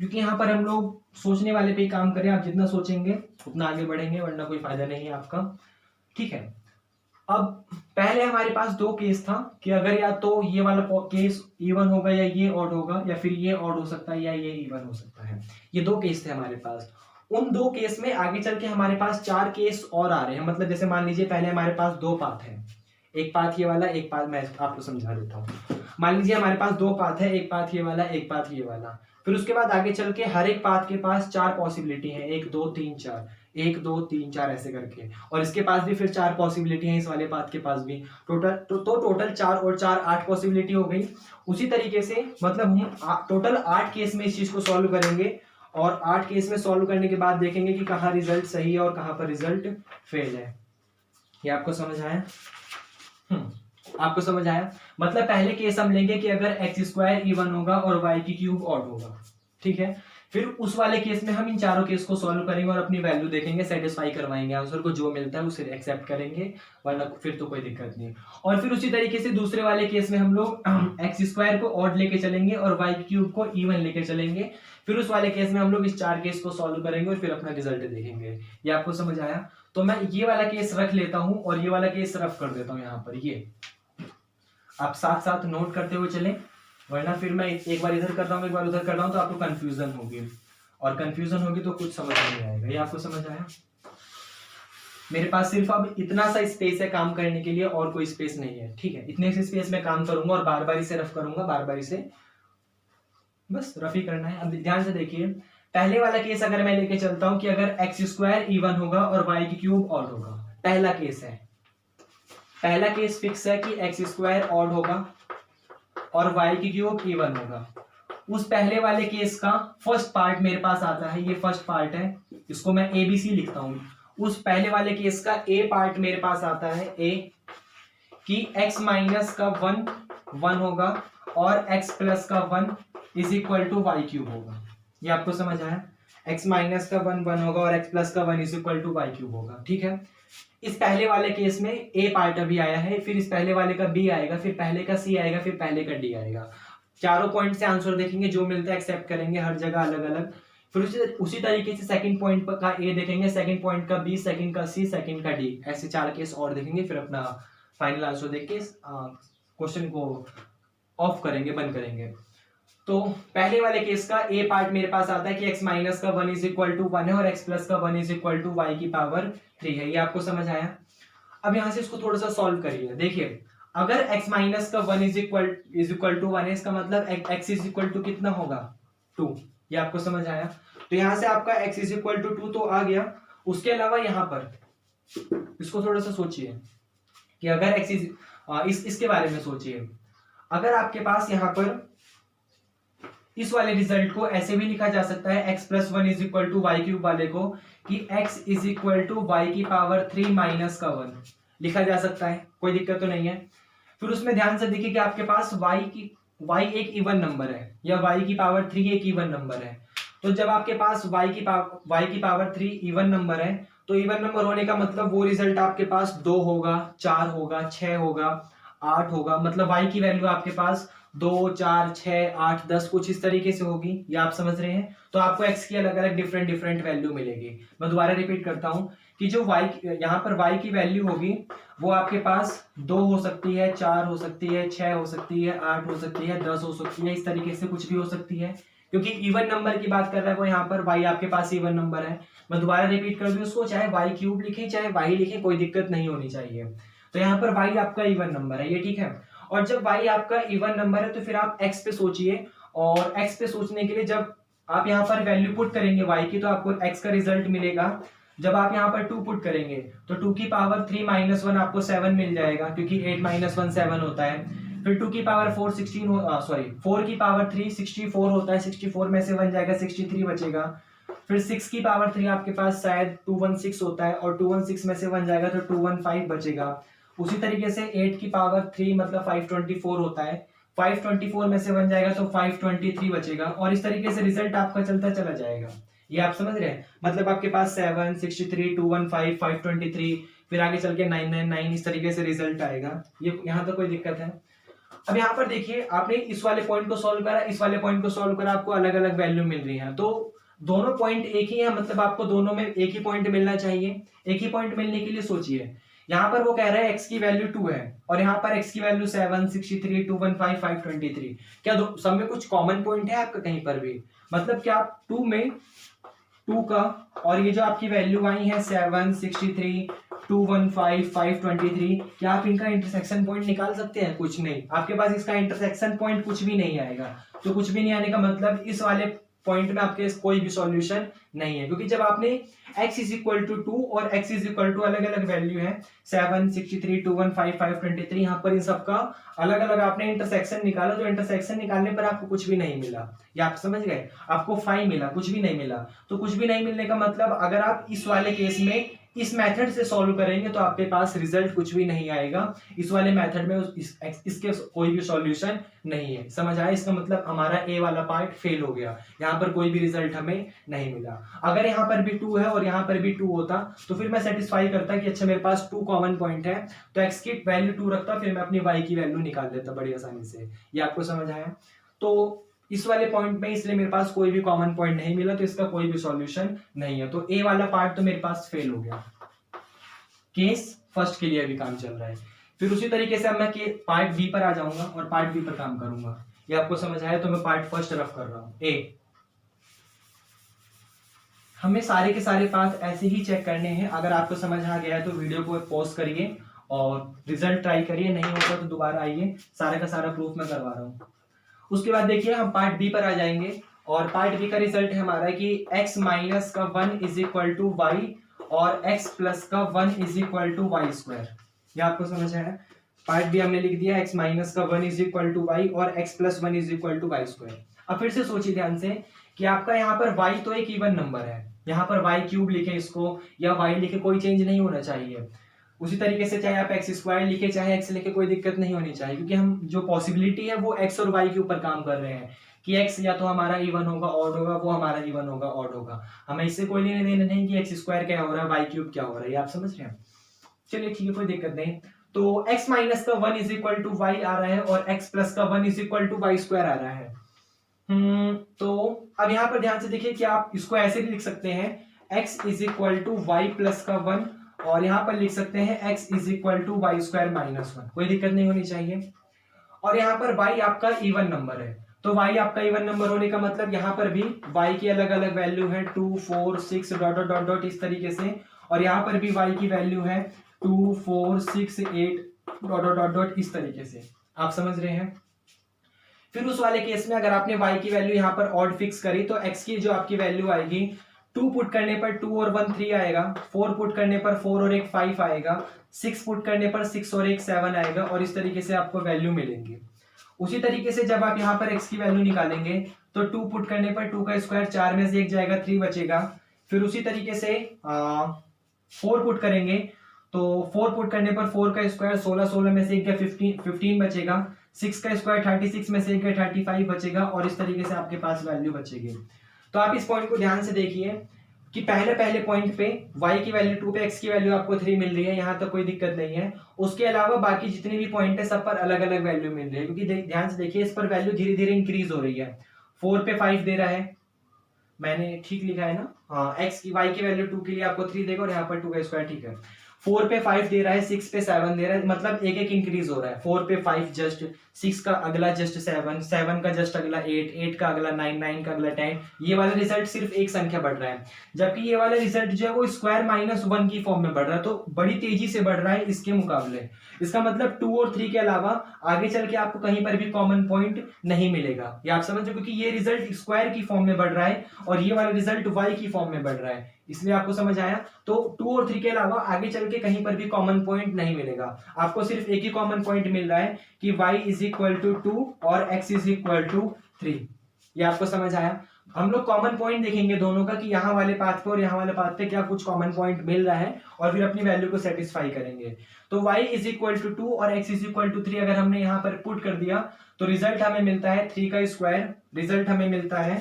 क्योंकि यहाँ पर हम लोग सोचने वाले पे ही काम करें। आप जितना सोचेंगे उतना आगे बढ़ेंगे, वरना कोई फायदा नहीं है आपका। ठीक है, अब पहले हमारे पास 2 केस था कि अगर या तो ये वाला केस इवन होगा या ये ऑड होगा, या फिर ये ऑड हो सकता है या ये इवन हो सकता है। ये 2 केस थे हमारे पास। उन 2 केस में आगे चल के हमारे पास 4 केस और आ रहे हैं। मतलब जैसे मान लीजिए पहले हमारे पास 2 पाथ है, एक पाथ ये वाला, एक पाथ मैं आपको समझा देता हूँ। मान लीजिए हमारे पास 2 पाथ है, एक पाथ ये वाला, एक पाथ ये वाला। फिर उसके बाद आगे चल के हर एक पाथ के पास 4 पॉसिबिलिटी है, 1 2 3 4। 1 2 3 4 ऐसे करके, और इसके पास भी फिर 4 पॉसिबिलिटी है, इस वाले पाथ के पास भी टोटल 4 और 4 8 पॉसिबिलिटी हो गई। उसी तरीके से मतलब हम टोटल 8 केस में इस चीज को सॉल्व करेंगे, और 8 केस में सॉल्व करने के बाद देखेंगे कि कहाँ रिजल्ट सही है और कहाँ पर रिजल्ट फेल है। ये आपको समझ आया? आपको समझ आया? मतलब पहले केस हम लेंगे कि अगर x² इवन होगा और y³ ऑड होगा, ठीक है। फिर उस वाले केस में हम इन चारों केस को सॉल्व करेंगे और अपनी वैल्यू देखेंगे, सेटिस्फाई करवाएंगे आंसर को, जो मिलता है उसे एक्सेप्ट करेंगे, वरना फिर तो कोई दिक्कत नहीं। और फिर उसी तरीके से दूसरे वाले केस में हम लोग x² को ऑड लेके चलेंगे और y³ को इवन लेके चलेंगे। फिर उस वाले केस में हम लोग इस 4 केस को सॉल्व करेंगे और फिर अपना रिजल्ट देखेंगे। ये आपको समझ आया? तो मैं ये वाला केस रख लेता हूं और ये वाला केस रफ कर देता हूं यहाँ पर। ये आप साथ साथ नोट करते हुए चलें, वरना फिर मैं एक बार इधर कर रहा हूँ एक बार उधर कर रहा हूँ तो आपको कंफ्यूजन होगी, और कंफ्यूजन होगी तो कुछ समझ नहीं आएगा। ये आपको समझ आया? मेरे पास सिर्फ अब इतना सा स्पेस है काम करने के लिए, और कोई स्पेस नहीं है, ठीक है। इतने से स्पेस में काम करूंगा और बार बार इसे रफ करूंगा, बार बार इसे बस रफ ही करना है। अब ध्यान से देखिए, पहले वाला केस अगर मैं लेके चलता हूं कि अगर x² इवन होगा और y³ ऑड होगा, पहला केस है, पहला केस फिक्स है कि x² ऑड होगा और y³ इवन होगा। उस पहले वाले केस का फर्स्ट पार्ट मेरे पास आता है, ये फर्स्ट पार्ट है, इसको मैं ABC लिखता हूं। उस पहले वाले केस का A पार्ट मेरे पास आता है A, कि x माइनस का 1 1 होगा और x प्लस का 1 इज इक्वल टू y³ होगा। ये आपको समझ आया? x माइनस का 1 1 होगा और x प्लस का 1 इज इक्वल टू y³ होगा, ठीक है। इस पहले वाले केस में A पार्ट अभी आया है, फिर इस पहले वाले का B आएगा, फिर पहले का C आएगा, फिर पहले का D आएगा। चारों पॉइंट से आंसर देखेंगे, जो मिलता है एक्सेप्ट करेंगे, हर जगह अलग अलग। फिर उसी तरीके से सेकंड पॉइंट का A देखेंगे, सेकंड पॉइंट का B, सेकंड का C, सेकंड का D, ऐसे 4 केस और देखेंगे। फिर अपना फाइनल आंसर देख के क्वेश्चन को ऑफ करेंगे, बंद करेंगे। तो पहले वाले केस का A पार्ट मेरे पास आता है कि x माइनस का 1 इज इक्वल टू 1 है और x प्लस का 1 इज इक्वल टू y³ है। ये आपको समझ आया? अब यहां से इसको थोड़ा सा सॉल्व करिए। देखिए, अगर x माइनस का 1 इज इक्वल टू 1 है, इसका मतलब x इज इक्वल टू कितना होगा? 2। ये आपको समझ आया? तो यहां से आपका x इज इक्वल टू 2 तो आ गया। उसके अलावा यहां पर इसको थोड़ा सा सोचिए कि अगर x इसके बारे में सोचिए, अगर आपके पास यहां पर इस वाले रिजल्ट को ऐसे भी लिखा जा सकता है, x plus 1 is equal to y³ वाले को, कि x is equal to y³ minus का 1 लिखा जा सकता है, कोई दिक्कत तो नहीं है। फिर उसमें ध्यान से देखिए कि आपके पास y एक इवन नंबर है या y³ एक इवन नंबर है। तो जब आपके पास y³ इवन नंबर है, तो इवन नंबर होने का मतलब वो रिजल्ट आपके पास 2 होगा, 4 होगा, 6 होगा, 8 होगा। मतलब y की वैल्यू आपके पास 2 4 6 8 10 कुछ इस तरीके से होगी। ये आप समझ रहे हैं? तो आपको x की अलग अलग डिफरेंट वैल्यू मिलेगी। मैं दोबारा रिपीट करता हूं कि जो y यहाँ पर y की वैल्यू होगी वो आपके पास 2 हो सकती है, 4 हो सकती है, 6 हो सकती है, 8 हो सकती है, 10 हो सकती है, इस तरीके से कुछ भी हो सकती है, क्योंकि इवन नंबर की बात कर रहा है वो। यहाँ पर y आपके पास इवन नंबर है। मैं दोबारा रिपीट कर दूं उसको, चाहे y³ लिखे चाहे y लिखे, कोई दिक्कत नहीं होनी चाहिए। तो यहाँ पर y आपका इवन नंबर है, ये ठीक है। और जब y आपका इवन नंबर है तो फिर आप x पे सोचिए, और x पे सोचने के लिए जब आप यहाँ पर वैल्यू पुट करेंगे y की, तो आपको x का रिजल्ट मिलेगा। जब आप यहाँ पर 2 पुट करेंगे तो 2 की पावर 3 माइनस 1 आपको 7 मिल जाएगा, क्योंकि 8 माइनस 1 7 होता है। फिर 2 की पावर 4 4 की पावर 3 64 होता है, 64 में से 1 जाएगा, 63 बचेगा। फिर 6 की पावर 3 आपके पास शायद 216 होता है, और 216 में से 1 जाएगा तो 215 बचेगा। उसी तरीके से 8 की पावर 3 मतलब 524 होता है, 524 में से 1 जाएगा तो 523 बचेगा, और इस तरीके से रिजल्ट आपका चलता चला जाएगा। ये आप समझ रहे हैं? मतलब आपके पास 7 63 215 523 फिर आगे चल के 999 इस तरीके से रिजल्ट आएगा। ये यहाँ तो कोई दिक्कत है? अब यहाँ पर देखिए, आपने इस वाले पॉइंट को सॉल्व करा, इस वाले पॉइंट को सॉल्व करा, आपको अलग अलग वैल्यू मिल रही है। तो दोनों पॉइंट एक ही है, मतलब आपको दोनों में एक ही पॉइंट मिलना चाहिए। एक ही पॉइंट मिलने के लिए सोचिए, यहाँ पर वो कह रहा है x की वैल्यू 2 है और यहाँ पर x की वैल्यू 7 63 215 523। क्या सब में कुछ कॉमन पॉइंट है आपका कहीं पर भी? मतलब क्या आप 2 में 2 का और ये जो आपकी वैल्यू आई है 7 63 215 523, क्या आप इनका इंटरसेक्शन पॉइंट निकाल सकते हैं? कुछ नहीं, आपके पास इसका इंटरसेक्शन पॉइंट कुछ भी नहीं आएगा। तो कुछ भी नहीं आने का मतलब इस वाले पॉइंट में आपके कोई भी सॉल्यूशन नहीं है, क्योंकि जब आपने x इज इक्वल टू 2 और x इज इक्वल टू अलग अलग वैल्यू है 7, 63, 21, 5, 5, 23, यहाँ पर इन सबका अलग अलग आपने इंटरसेक्शन निकाला, जो इंटरसेक्शन निकालने पर आपको कुछ भी नहीं मिला, या आप समझ गए, आपको 5 मिला, कुछ भी नहीं मिला। तो कुछ भी नहीं मिलने का मतलब अगर आप इस वाले केस में इस मेथड से सॉल्व करेंगे तो आपके पास रिजल्ट कुछ भी नहीं आएगा। इस वाले मेथड में इसके कोई भी सॉल्यूशन नहीं है। समझ आया? इसका मतलब हमारा ए वाला पार्ट फेल हो गया, यहाँ पर कोई भी रिजल्ट हमें नहीं मिला। अगर यहाँ पर भी 2 है और यहाँ पर भी 2 होता तो फिर मैं सेटिस्फाई करता कि अच्छा मेरे पास 2 कॉमन पॉइंट है, तो एक्स की वैल्यू 2 रखता, फिर मैं अपनी वाई की वैल्यू निकाल देता बड़ी आसानी से। ये आपको समझ आया? तो इस वाले पॉइंट में इसलिए मेरे पास कोई भी कॉमन पॉइंट नहीं मिला, तो इसका कोई भी सॉल्यूशन नहीं है। तो ए वाला पार्ट तो मेरे पास फेल हो गया। केस फर्स्ट के लिए अभी काम चल रहा है। फिर उसी तरीके से अब मैं पार्ट बी पर आ जाऊंगा और पार्ट बी पर काम करूंगा। ये आपको समझ आया? तो मैं पार्ट फर्स्ट रफ कर रहा हूं। ए, हमें सारे के सारे पार्ट ऐसे ही चेक करने हैं। अगर आपको समझ आ गया है तो वीडियो को पॉज करिए और रिजल्ट ट्राई करिए, नहीं होगा तो दोबारा आइए, सारा का सारा प्रूफ मैं करवा रहा हूं। उसके बाद देखिए हम पार्ट बी पर आ जाएंगे और पार्ट बी का रिजल्ट है हमारा कि x माइनस का 1 इज इक्वल टू वाई और x प्लस का 1 is equal to y square. ये आपको समझ आया? पार्ट बी हमने लिख दिया x माइनस का 1 इज इक्वल टू वाई और x plus 1 is equal to y square. अब फिर से सोचिए ध्यान से कि आपका यहाँ पर y तो एक इवन नंबर है, यहाँ पर y क्यूब लिखे इसको या y लिखे कोई चेंज नहीं होना चाहिए। उसी तरीके से चाहे आप एक्स स्क्वायर लिखे चाहे एक्स लिखे कोई दिक्कत नहीं होनी चाहिए, क्योंकि हम जो पॉसिबिलिटी है वो एक्स और वाई के ऊपर काम कर रहे हैं कि एक्स या तो हमारा इवन होगा ऑड होगा, वो हमारा इवन होगा ऑड होगा। हमें इससे कोई लेने देने नहीं कि एक्स स्क्वायर क्या हो रहा है वाई क्यूब क्या हो रहा है। ये आप समझ रहे हैं? चलिए ठीक है, कोई दिक्कत नहीं। तो एक्स माइनस का 1 इज इक्वल टू वाई आ रहा है और एक्स प्लस का 1 is equal to y square आ रहा है। तो अब यहाँ पर ध्यान से देखिए कि आप इसको ऐसे भी लिख सकते हैं x is equal to y plus का 1 और यहाँ पर लिख सकते हैं x is equal to y square minus 1, कोई दिक्कत नहीं होनी चाहिए। और यहाँ पर y आपका इवन नंबर है, तो y आपका इवन नंबर होने का मतलब यहाँ पर भी y की अलग अलग वैल्यू है 2, 4, 6 डॉट डॉट डॉट डॉट इस तरीके से, और यहाँ पर भी y की वैल्यू है 2, 4, 6, 8 डॉट डॉट डॉट डॉट इस तरीके से। आप समझ रहे हैं? फिर उस वाले केस में अगर आपने y की वैल्यू यहाँ पर ऑड फिक्स करी तो x की जो आपकी वैल्यू आएगी 2 पुट करने पर 2 और 1 3 आएगा, 4 पुट करने पर 4 और 1 5 आएगा, 6 पुट करने पर 6 और 1 7 आएगा, और इस तरीके से आपको वैल्यू मिलेंगी। उसी तरीके से जब आप यहाँ पर x की वैल्यू निकालेंगे तो 2 पुट करने पर 2 का स्क्वायर 4 में से 1 जाएगा 3 बचेगा। फिर उसी तरीके से 4 पुट करेंगे तो 4 पुट करने पर 4 का स्क्वायर 16, 16 में से 1 गया 15 बचेगा, 6 का स्क्वायर 36 में से 1 गया 35 बचेगा, और इस तरीके से आपके पास वैल्यू बचेगी। तो आप इस पॉइंट को ध्यान से देखिए कि पहले पॉइंट पे y की वैल्यू 2 पे x की वैल्यू आपको 3 मिल रही है, यहाँ तक कोई दिक्कत नहीं है। उसके अलावा बाकी जितने भी पॉइंट है सब पर अलग अलग वैल्यू मिल रही है, क्योंकि ध्यान से देखिए इस पर वैल्यू धीरे धीरे इंक्रीज हो रही है। 4 पे 5 दे रहा है, मैंने ठीक लिखा है ना? हाँ, x की y की वैल्यू 2 के लिए आपको 3 देगा और यहाँ पर 2 का स्क्वायर, ठीक है। 4 पे 5 दे रहा है, 6 पे 7 दे रहा है, मतलब एक एक इंक्रीज हो रहा है। 4 पे 5 जस्ट, 6 का अगला जस्ट 7, 7 का जस्ट अगला 8, 8 का अगला 9, 9 का अगला 10। ये वाला रिजल्ट सिर्फ एक संख्या बढ़ रहा है, जबकि ये वाला रिजल्ट जो है वो स्क्वायर माइनस 1 की फॉर्म में बढ़ रहा है, तो बड़ी तेजी से बढ़ रहा है इसके मुकाबले। इसका मतलब 2 और 3 के अलावा आगे चल के आपको कहीं पर भी कॉमन पॉइंट नहीं मिलेगा। ये आप समझो, क्योंकि ये रिजल्ट स्क्वायर की फॉर्म में बढ़ रहा है और ये वाला रिजल्ट y की फॉर्म में बढ़ रहा है, इसलिए आपको समझ आया। तो 2 और 3 के अलावा आगे चल के कहीं पर भी कॉमन पॉइंट नहीं मिलेगा, आपको सिर्फ एक ही कॉमन पॉइंट मिल रहा है कि y इज इक्वल टू 2 और x इज इक्वल टू 3। ये आपको समझ आया? हम लोग कॉमन पॉइंट देखेंगे दोनों का कि यहाँ वाले पाथ पे और यहाँ वाले पाथ पे क्या कुछ कॉमन पॉइंट मिल रहा है, और फिर अपनी वैल्यू को सेटिस्फाई करेंगे। तो y इज इक्वल टू 2 और x इज इक्वल टू 3 अगर हमने यहाँ पर पुट कर दिया तो रिजल्ट हमें मिलता है 3 का स्क्वायर, रिजल्ट हमें मिलता है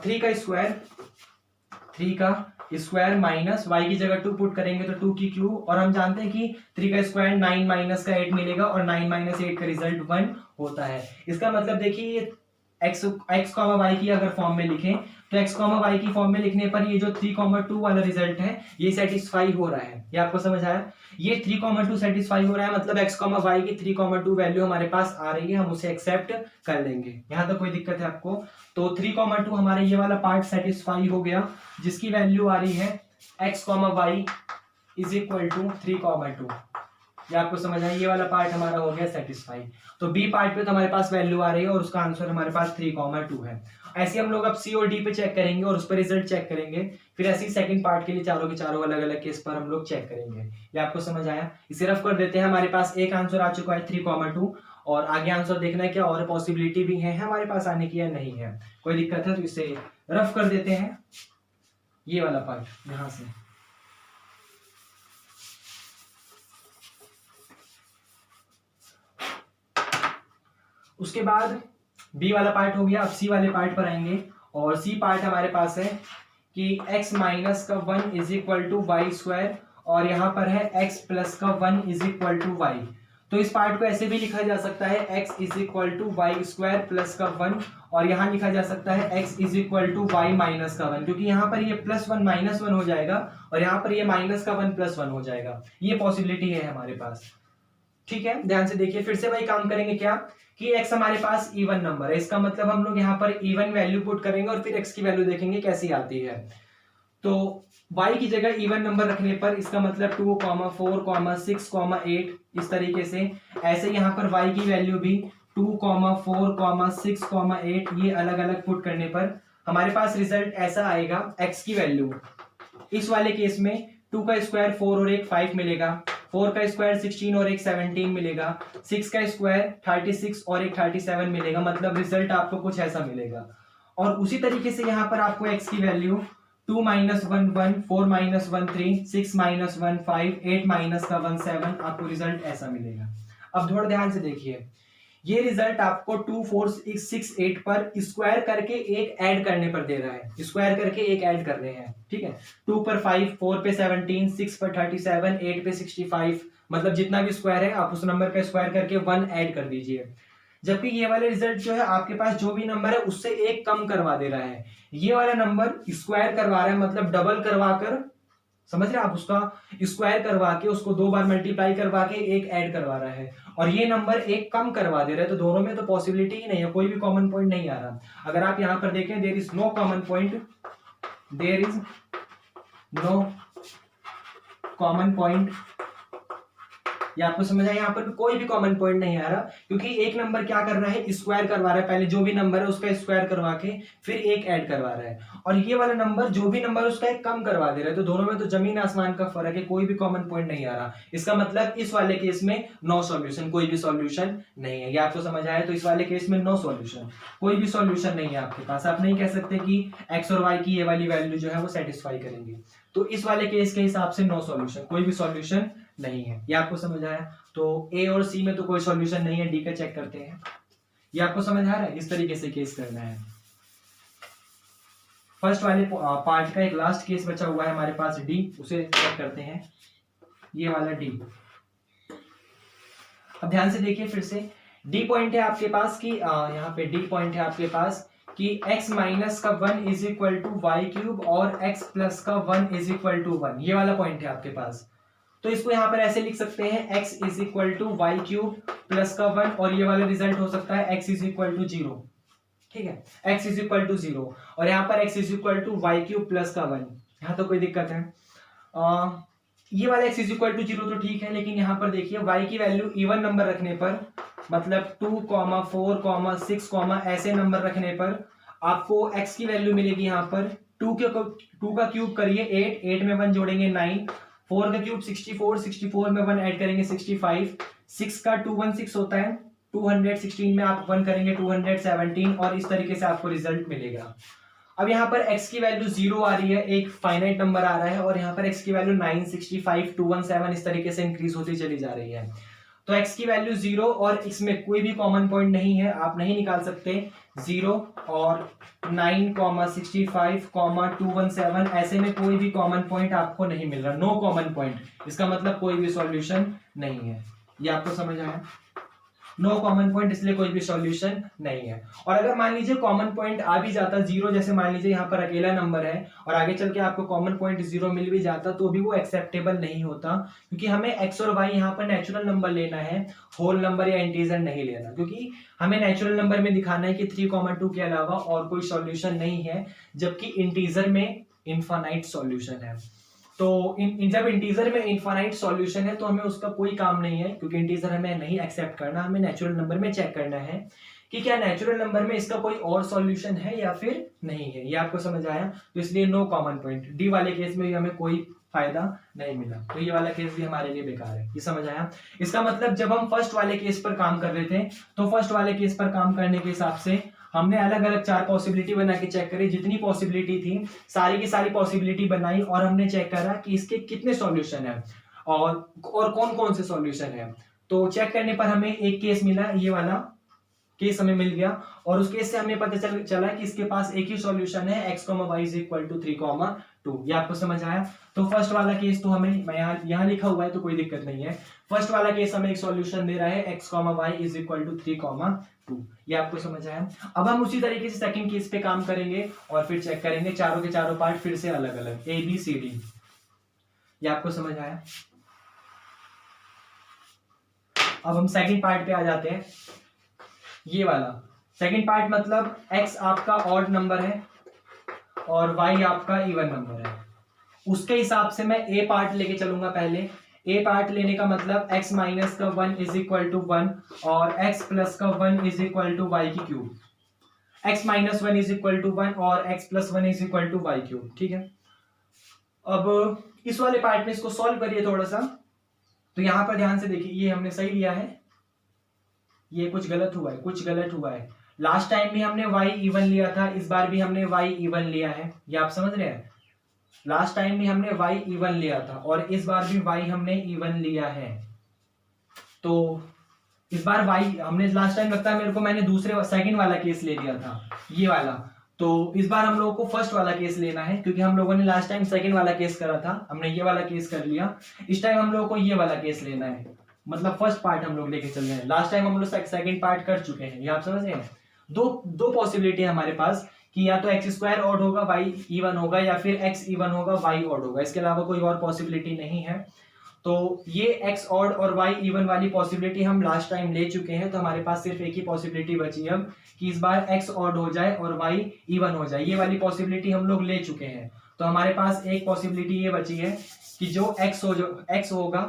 3 का स्क्वायर, 3 का स्क्वायर माइनस y की जगह 2 पुट करेंगे तो 2 की क्यूब, और हम जानते हैं कि 3 का स्क्वायर 9 माइनस का 8 मिलेगा और 9 माइनस 8 का रिजल्ट 1 होता है। इसका मतलब देखिए x y की अगर फॉर्म में लिखें तो x y की फॉर्म में लिखने पर ये जो 3, 2 वाला रिजल्ट है ये सेटिस्फाई हो रहा है। ये आपको समझ आया? ये 3, 2 सेटिस्फाई हो रहा है, मतलब x y की 3, 2 वैल्यू हमारे पास आ रही है, हम उसे एक्सेप्ट कर लेंगे। यहाँ तक कोई दिक्कत है आपको? तो 3, 2 हमारे ये वाला पार्ट सेटिस्फाई हो गया, जिसकी वैल्यू आ रही है x y is equal to 3, 2। ये आपको समझ आया? ये वाला पार्ट हमारा हो गया सेटिस्फाई। तो बी पार्ट पे तो हमारे पास वैल्यू आ रही है और उसका आंसर हमारे पास 3, 2 है। ऐसे हम लोग अब सी और डी पे चेक करेंगे और उस पर रिजल्ट चेक करेंगे, फिर ऐसे ही सेकंड पार्ट के लिए चारों के चारों अलग अलग केस पर हम लोग चेक करेंगे। ये आपको समझ आया? इसे रफ कर देते हैं। हमारे पास एक आंसर आ चुका है 3,2 और आगे आंसर देखना है क्या और पॉसिबिलिटी भी है हमारे पास आने की या नहीं है, कोई दिक्कत है तो इसे रफ कर देते हैं। ये वाला पार्ट यहां से उसके बाद बी वाला पार्ट हो गया। अब सी वाले पार्ट पर आएंगे और सी पार्ट हमारे पास है कि x माइनस का 1 is equal to y square और यहाँ पर है x प्लस का 1 इज इक्वल टू वाई। तो इस पार्ट को ऐसे भी लिखा जा सकता है x is equal to y square plus का 1 और यहाँ लिखा जा सकता है x is equal to y minus का 1, क्योंकि यहाँ पर ये प्लस 1 माइनस 1 हो जाएगा और यहाँ पर ये माइनस का 1 प्लस 1 हो जाएगा। ये पॉसिबिलिटी है हमारे पास। ठीक है, ध्यान से देखिए। फिर से भाई काम करेंगे क्या कि x हमारे पास इवन नंबर है, इसका मतलब हम लोग यहाँ पर इवन वैल्यू पुट करेंगे और फिर x की वैल्यू देखेंगे कैसी आती है। तो y की जगह इवन नंबर रखने पर इसका मतलब 2, 4, 6, 8 इस तरीके से। ऐसे यहाँ पर y की वैल्यू भी 2, 4, 6, 8 ये अलग अलग पुट करने पर हमारे पास रिजल्ट ऐसा आएगा। x की वैल्यू इस वाले केस में 2 का स्क्वायर 4 और एक 5 मिलेगा, 4 का स्क्वायर 16 और एक 17 मिलेगा, 6 का स्क्वायर 36 और एक 37 मिलेगा। मतलब रिजल्ट आपको कुछ ऐसा मिलेगा। और उसी तरीके से यहाँ पर आपको x की value 2 minus 1 1, 4 minus 1 3, 6 minus 1 5, 8 minus का 1 7, आपको रिजल्ट ऐसा मिलेगा। अब थोड़ा ध्यान से देखिए, ये रिजल्ट आपको 2 4 6 8 पर स्क्वायर करके एक ऐड करने पर दे रहा है। स्क्वायर करके एक ऐड कर रहे हैं, ठीक है। 2 पर 5, 4 पे 17, 6 पर 37, 8 पे 65, मतलब जितना भी स्क्वायर है आप उस नंबर का स्क्वायर करके 1 ऐड कर दीजिए। जबकि ये वाले रिजल्ट जो है आपके पास जो भी नंबर है उससे एक कम करवा दे रहा है। ये वाला नंबर स्क्वायर करवा रहा है, मतलब डबल करवा कर, समझ रहे हैं आप, उसका स्क्वायर करवा के उसको 2 बार मल्टीप्लाई करवा के एक ऐड करवा रहा है और ये नंबर एक कम करवा दे रहा है। तो दोनों में तो पॉसिबिलिटी ही नहीं है, कोई भी कॉमन पॉइंट नहीं आ रहा। अगर आप यहां पर देखें, there is no common point, there is no common point. ये आपको समझ आया? यहाँ पर कोई भी कॉमन पॉइंट नहीं आ रहा, क्योंकि एक नंबर क्या कर रहा है, स्क्वायर करवा रहा है। पहले जो भी नंबर है उसका स्क्वायर करवा के फिर एक ऐड करवा रहा है, और ये वाला नंबर जो भी नंबर उसका एक कम करवा दे रहा है। तो दोनों में तो जमीन आसमान का फर्क है, कोई भी कॉमन पॉइंट नहीं आ रहा। इसका मतलब इस वाले केस में नो सॉल्यूशन, कोई भी सॉल्यूशन नहीं है। ये आपको समझ आया? तो इस वाले केस में नो सॉल्यूशन, कोई भी सॉल्यूशन नहीं है आपके पास। आप नहीं कह सकते कि एक्स और वाई की ये वाली वैल्यू जो है वो सेटिस्फाई करेंगे। तो इस वाले केस के हिसाब से नो सॉल्यूशन, कोई भी सॉल्यूशन नहीं है। ये आपको समझ आया? तो ए और सी में तो कोई सॉल्यूशन नहीं है, डी का चेक करते हैं। ये आपको समझ आ रहा है? इस तरीके से केस करना है। फर्स्ट वाले पार्ट का एक लास्ट केस बचा हुआ है हमारे पास, डी, उसे चेक करते हैं। ये वाला डी। अब ध्यान से देखिए फिर से, डी पॉइंट है आपके पास कि यहाँ पे डी पॉइंट है आपके पास कि x माइनस का 1 is equal to y cube और x प्लस का 1 इज इक्वल टू 1। ये वाला पॉइंट है आपके पास। तो इसको यहाँ पर ऐसे लिख सकते हैं, x is equal to y cube plus का 1, और ये वाला रिजल्ट हो सकता है x इज इक्वल टू 0। ठीक है, x इज इक्वल टू 0 और यहाँ पर x is equal to y cube plus का 1। यहाँ तो कोई दिक्कत है? ये वाला x इज इक्वल टू 0 तो ठीक है, लेकिन यहाँ पर देखिए y की वैल्यू इवन नंबर रखने पर, मतलब 2, 4, 6, ऐसे नंबर रखने पर आपको x की वैल्यू मिलेगी यहाँ पर 2 का क्यूब करिए 8 में 1 जोड़ेंगे 9, 4 का क्यूब 64 में 1 ऐड करेंगे 65, 6 का 216 होता है, 216 में आप 1 करेंगे 217, और इस तरीके से आपको रिजल्ट मिलेगा। अब यहाँ पर x की वैल्यू 0 आ रही है, एक फाइनाइट नंबर आ रहा है, और यहाँ पर x की वैल्यू 9, 65, 217 इस तरीके से इंक्रीज होती चली जा रही है। तो x की वैल्यू 0 और इसमें कोई भी कॉमन पॉइंट नहीं है, आप नहीं निकाल सकते। 0 और 9, 65, 217, ऐसे में कोई भी कॉमन पॉइंट आपको नहीं मिल रहा, नो कॉमन पॉइंट। इसका मतलब कोई भी सॉल्यूशन नहीं है। ये आपको समझ आया? नो कॉमन पॉइंट, इसलिए कोई भी सॉल्यूशन नहीं है। और अगर मान लीजिए कॉमन पॉइंट आ भी जाता 0, जैसे मान लीजिए यहाँ पर अकेला नंबर है और आगे चल के आपको कॉमन पॉइंट 0 मिल भी जाता, तो भी वो एक्सेप्टेबल नहीं होता, क्योंकि हमें x और y यहाँ पर नेचुरल नंबर लेना है, होल नंबर या इंटीजर नहीं लेना, क्योंकि हमें नेचुरल नंबर में दिखाना है कि 3, 2 के अलावा और कोई सॉल्यूशन नहीं है, जबकि इंटीजर में इनफाइनाइट सॉल्यूशन है। तो जब इंटीजर में इनफाइनाइट सॉल्यूशन है तो हमें उसका कोई काम नहीं है, क्योंकि इंटीजर हमें नहीं एक्सेप्ट करना, हमें नेचुरल नंबर में चेक करना है कि क्या नेचुरल नंबर में इसका कोई और सॉल्यूशन है या फिर नहीं है। ये आपको समझ आया, तो इसलिए नो कॉमन पॉइंट। डी वाले केस में हमें कोई फायदा नहीं मिला, तो ये वाला केस भी हमारे लिए बेकार है। ये समझ आया। इसका मतलब जब हम फर्स्ट वाले केस पर काम कर रहे थे, तो फर्स्ट वाले केस पर काम करने के हिसाब से हमने अलग अलग 4 पॉसिबिलिटी बना के चेक करी, जितनी पॉसिबिलिटी थी सारी की सारी पॉसिबिलिटी बनाई और हमने चेक करा कि इसके कितने सॉल्यूशन है और कौन कौन से सॉल्यूशन है। तो चेक करने पर हमें एक केस मिला, ये वाला केस हमें मिल गया, और उस केस से हमें पता चला कि इसके पास एक ही सॉल्यूशन है x, y = 3, 2। ये आपको समझ आया। तो फर्स्ट वाला केस तो हमें यहाँ लिखा हुआ है तो कोई दिक्कत नहीं है। फर्स्ट वाला केस हमें एक सॉल्यूशन दे रहा है x, y = 3, 2। ये आपको समझ आया। अब हम उसी तरीके से सेकंड केस पे काम करेंगे और फिर चेक करेंगे चारों के चारों पार्ट फिर से अलग अलग A B C D। ये आपको समझ आया। अब हम सेकंड पार्ट पे आ जाते हैं। ये वाला सेकंड पार्ट मतलब x आपका ऑड नंबर है और y आपका इवन नंबर है। उसके हिसाब से मैं a पार्ट लेके चलूंगा। पहले a पार्ट लेने का मतलब x - का 1 = 1 और x + का 1 = y³। x - 1 = 1 और x + 1 = y³। ठीक है। अब इस वाले पार्ट में इसको सॉल्व करिए थोड़ा सा। तो यहां पर ध्यान से देखिए, ये हमने सही लिया है, ये कुछ गलत हुआ है। लास्ट टाइम भी हमने y इवन लिया था, इस बार भी हमने y इवन लिया है। ये आप समझ रहे हैं। लास्ट टाइम भी हमने y इवन लिया था और इस बार भी y हमने इवन लिया है। तो इस बार y हमने लास्ट टाइम, लगता है मेरे को, मैंने दूसरे सेकंड वाला केस ले लिया था, ये वाला। तो इस बार हम लोगों को फर्स्ट वाला केस लेना है, क्योंकि हम लोगों ने लास्ट टाइम सेकंड वाला केस करा था, हमने ये वाला केस कर लिया। इस टाइम हम लोगों को ये वाला केस लेना है, मतलब फर्स्ट पार्ट हम लोग लेके चल रहे हैं। लास्ट टाइम हम लोग सेकंड पार्ट कर चुके हैं। ये आप समझ रहे हैं। दो पॉसिबिलिटी है हमारे पास कि या तो x² ऑड होगा y इवन होगा, या फिर x इवन होगा y ऑड होगा। इसके अलावा कोई और पॉसिबिलिटी नहीं है। तो ये x ऑड और y इवन वाली पॉसिबिलिटी हम लास्ट टाइम ले चुके हैं, तो हमारे पास सिर्फ एक ही पॉसिबिलिटी बची है अब कि इस बार x ऑड हो जाए और y इवन हो जाए। ये वाली पॉसिबिलिटी हम लोग ले चुके हैं। तो हमारे पास एक पॉसिबिलिटी ये बची है कि जो x होगा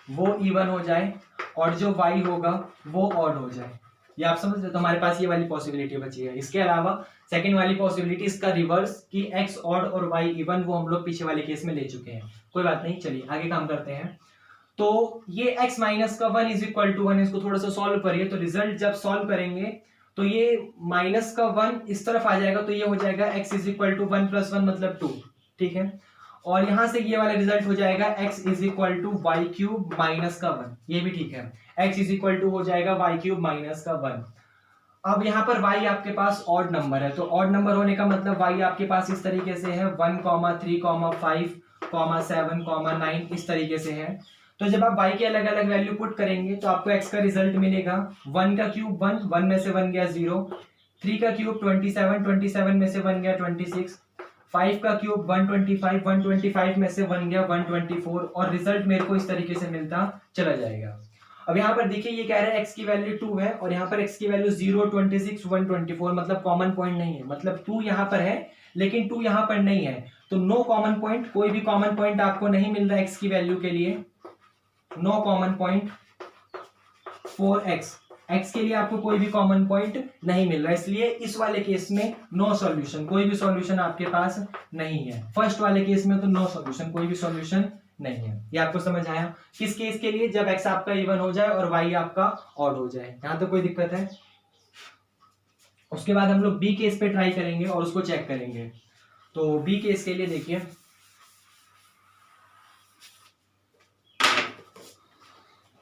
वो इवन हो जाए और जो y होगा वो ऑड हो जाए। ये आप समझ रहे। तो हमारे पास ये वाली पॉसिबिलिटी बची है। इसके अलावा सेकंड वाली पॉसिबिलिटी, इसका रिवर्स कि x ऑड और y इवन, वो हम लोग पीछे वाले केस में ले चुके हैं। कोई बात नहीं, चलिए आगे काम करते हैं। तो ये x - का 1 = 1, इसको थोड़ा सा सॉल्व करिए। तो रिजल्ट जब सॉल्व करेंगे तो ये -1 इस तरफ आ जाएगा, तो ये हो जाएगा x = 1 + 1 मतलब 2। ठीक है। और यहां से ये वाला रिजल्ट हो जाएगा x = y³ - का 1। ये भी ठीक है। x = हो जाएगा y³ - का 1। अब यहाँ पर y आपके पास ऑड नंबर है, तो ऑड नंबर होने का मतलब y आपके पास इस तरीके से है 1, 3, 5, 7, 9 इस तरीके से है। तो जब आप y के अलग अलग वैल्यू पुट करेंगे तो आपको x का रिजल्ट मिलेगा 1 का क्यूब 1, 1 में से 1 गया 0, 3 का क्यूब 27, 27 में से 1 गया 26, 5 का क्यूब 125, 125 में से 1 गया 124, और रिजल्ट मेरे को इस तरीके से मिलता चला जाएगा। अब यहाँ पर देखिए, ये कह रहा है x की वैल्यू 2 है और यहाँ पर x की वैल्यू 0, 26, 124, मतलब कॉमन पॉइंट नहीं है। मतलब 2 यहाँ पर है लेकिन 2 यहाँ पर नहीं है, तो नो कॉमन पॉइंट। कोई भी कॉमन पॉइंट आपको नहीं मिल रहा x की वैल्यू के लिए। No common point for x के लिए आपको कोई भी कॉमन पॉइंट नहीं मिल रहा, इसलिए इस वाले केस में नो सॉल्यूशन, कोई भी सॉल्यूशन आपके पास नहीं है। फर्स्ट वाले केस में तो नो सॉल्यूशन, कोई भी सॉल्यूशन नहीं है। ये आपको समझ आया। किस केस के लिए? जब x आपका इवन हो जाए और y आपका ऑड हो जाए। यहां तो कोई दिक्कत है। उसके बाद हम लोग b केस पे ट्राई करेंगे और उसको चेक करेंगे। तो b केस के लिए देखिए,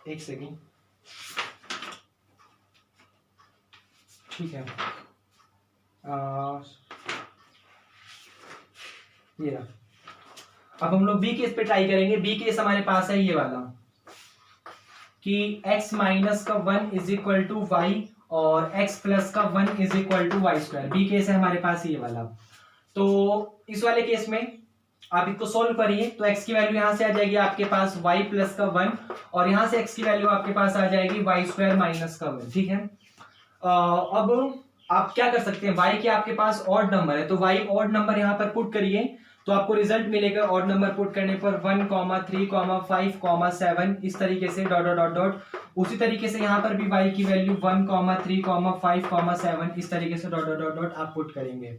एक सेकेंड, ठीक है। ये रहा। अब हम लोग बी केस पे ट्राई करेंगे। बी केस हमारे पास है ये वाला कि x - का 1 = y और x + का 1 = y²। बी केस है हमारे पास ये वाला। तो इस वाले केस में आप इसको सोल्व करिए तो x की वैल्यू यहां से आ जाएगी आपके पास y + का 1 और यहां से x की वैल्यू आपके पास आ जाएगी y² - का 1। ठीक है। अब आप क्या कर सकते हैं, y के आपके पास ऑड नंबर है तो y ऑड नंबर यहां पर पुट करिए तो आपको रिजल्ट मिलेगा ऑड नंबर पुट करने पर 1, 3, 5, 7 इस तरीके से डॉट डॉट डॉट डॉट। उसी तरीके से यहाँ पर भी y की वैल्यू 1, 3, 5, 7 इस तरीके से डॉट डॉट डॉट डॉट आप पुट करेंगे।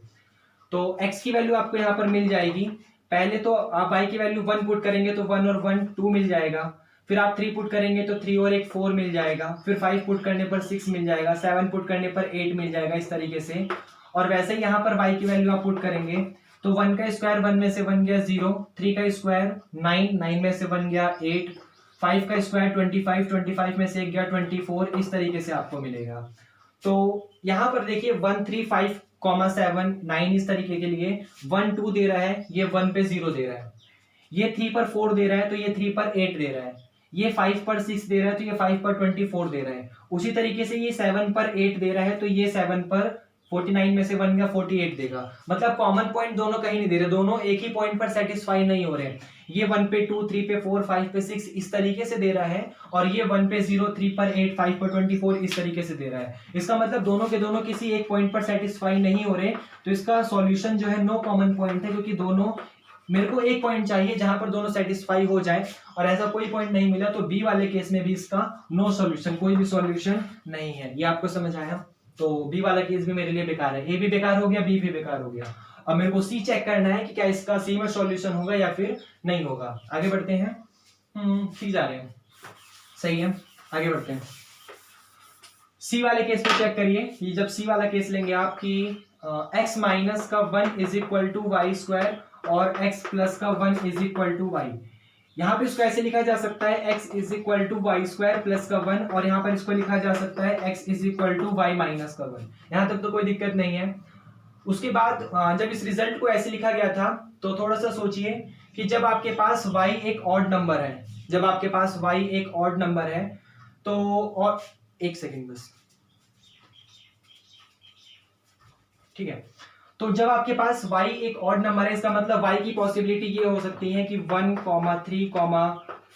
तो x की वैल्यू आपको यहाँ पर मिल जाएगी। पहले तो आप y की वैल्यू 1 पुट करेंगे तो 1 और 1 2 मिल जाएगा। फिर आप 3 पुट करेंगे तो 3 और 1 4 मिल जाएगा। फिर 5 पुट करने पर 6 मिल जाएगा। 7 पुट करने पर 8 मिल जाएगा इस तरीके से। और वैसे ही यहाँ पर y की वैल्यू आप पुट करेंगे तो 1 का स्क्वायर 1 में से 1 गया 0, 3 का स्क्वायर 9, 9 में से 1 गया 8, 5 का स्क्वायर 25, 25 में से 1 गया 24 इस तरीके से आपको मिलेगा। तो यहाँ पर देखिए 1, 3, 5, 7, 9 इस तरीके के लिए 1 2 दे रहा है, ये 1 पे 0 दे रहा है। ये 3 पर 4 दे रहा है तो ये 3 पर 8 दे रहा है। ये 5 पर 6 दे रहा है तो ये 5 पर 24 दे रहा है। उसी तरीके से ये 7 पर 8 दे रहा है तो ये 7 पर 49 में से 1 गया 48 देगा। मतलब कॉमन पॉइंट दोनों कहीं नहीं दे रहे, दोनों एक ही पॉइंट पर सेटिस्फाई नहीं हो रहे। ये 1 पे 2, 3 पे 4, 5 पे 6 इस तरीके से दे रहा है और ये 1 पे 0, 3 पर 8, 5 पर 24 इस तरीके से दे रहा है। इसका मतलब दोनों के दोनों किसी एक पॉइंट पर सेटिस्फाई नहीं हो रहे। तो इसका सॉल्यूशन जो है नो कॉमन पॉइंट है, क्योंकि दोनों मेरे को एक पॉइंट चाहिए जहां पर दोनों सेटिस्फाई हो जाए और ऐसा कोई पॉइंट नहीं मिला तो बी वाले केस में भी इसका नो सॉल्यूशन, कोई भी सॉल्यूशन नहीं है। ये आपको समझ आया? तो बी वाला केस भी मेरे लिए बेकार है। ए भी बेकार हो गया, बी भी बेकार हो गया। अब मेरे को सी चेक करना है कि क्या इसका सी में सॉल्यूशन होगा या फिर नहीं होगा। आगे बढ़ते हैं। सी जा रहे हैं, सही है, आगे बढ़ते हैं। सी वाले केस में चेक करिए कि जब सी वाला केस लेंगे आप कि x माइनस का 1 is equal to y square और x प्लस का 1 इज इक्वल टू वाई। यहाँ पे इसको ऐसे लिखा जा सकता है x is equal to y square plus का 1 और यहाँ पर इसको लिखा जा सकता है x is equal to y minus का 1। यहाँ तक तो कोई दिक्कत नहीं है। उसके बाद जब इस रिजल्ट को ऐसे लिखा गया था तो थोड़ा सा सोचिए कि जब आपके पास y एक ऑड नंबर है, जब आपके पास y एक ऑड नंबर है तो, और एक सेकेंड बस, ठीक है। तो जब आपके पास y एक ऑड नंबर है इसका मतलब y की पॉसिबिलिटी ये हो सकती है कि 1,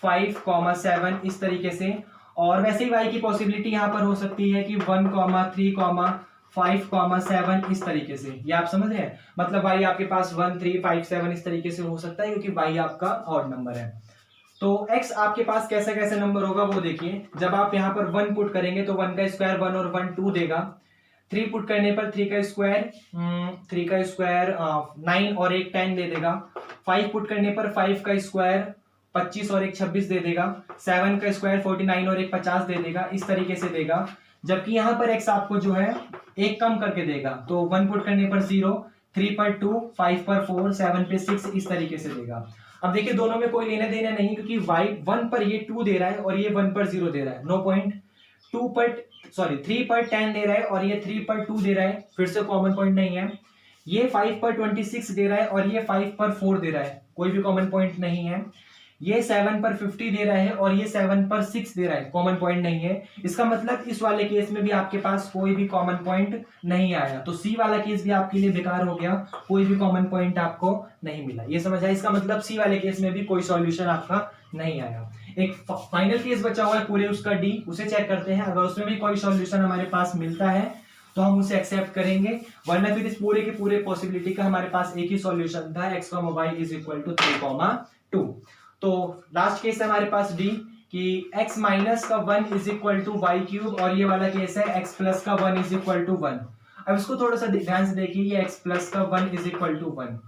3, 5, 7 इस तरीके से। और वैसे ही y की पॉसिबिलिटी यहाँ पर हो सकती है कि 1, 3, 5, 7 इस तरीके से। ये आप समझ रहे हैं? मतलब y आपके पास 1, 3, 5, 7 इस तरीके से हो सकता है क्योंकि y आपका ऑड नंबर है। तो x आपके पास कैसे कैसे नंबर होगा वो देखिए। जब आप यहाँ पर 1 पुट करेंगे तो 1 का स्क्वायर 1 और 1 2 देगा। 3 पुट करने पर 3 का स्क्वायर 9 और 1 10 दे देगा। 5 पुट करने पर 5 का स्क्वायर 25 और 1 26 दे देगा। 7 का स्क्वायर 49 और 1 50 दे देगा, इस तरीके से देगा। जबकि यहाँ पर x आपको जो है एक कम करके देगा। तो 1 पुट करने पर 0, 3 पर 2, 5 पर 4, 7 पे 6 इस तरीके से देगा। अब देखिए दोनों में कोई लेने देना नहीं क्योंकि y 1 पर ये 2 दे रहा है और ये 1 पर 0 दे रहा है, नो पॉइंट। 3 पर 10 दे रहा है और ये 3 पर 2 दे रहा है, फिर से कॉमन पॉइंट नहीं है। ये 5 पर 26 दे रहा है और ये 5 पर 4 दे रहा है, कोई भी कॉमन पॉइंट नहीं है। ये 7 पर 50 दे रहा है और ये 7 पर 6 दे रहा है, कॉमन पॉइंट नहीं है। इसका मतलब इस वाले केस में भी आपके पास कोई भी कॉमन पॉइंट नहीं आया। तो सी वाला केस भी आपके लिए बेकार हो गया, कोई भी कॉमन पॉइंट आपको नहीं मिला। ये समझ आया? इसका मतलब सी वाले केस में भी कोई सॉल्यूशन आपका नहीं आया। एक फाइनल केस बचा हुआ है पूरे उसका डी, उसे चेक करते हैं। अगर उसमें भी कोई सॉल्यूशन हमारे पास मिलता है तो हम उसे एक्सेप्ट करेंगे, वरना फिर इस पूरे के पूरे पॉसिबिलिटी का हमारे पास एक ही सॉल्यूशन था, x, y is equal to 3, 2। तो लास्ट केस है हमारे पास डी कि x माइनस का 1 is equal to y cube और ये वाला केस है x प्लस का 1 इज इक्वल टू 1। अब इसको थोड़ा सा ध्यान से देखिए, ये x प्लस का 1 इज इक्वल टू 1।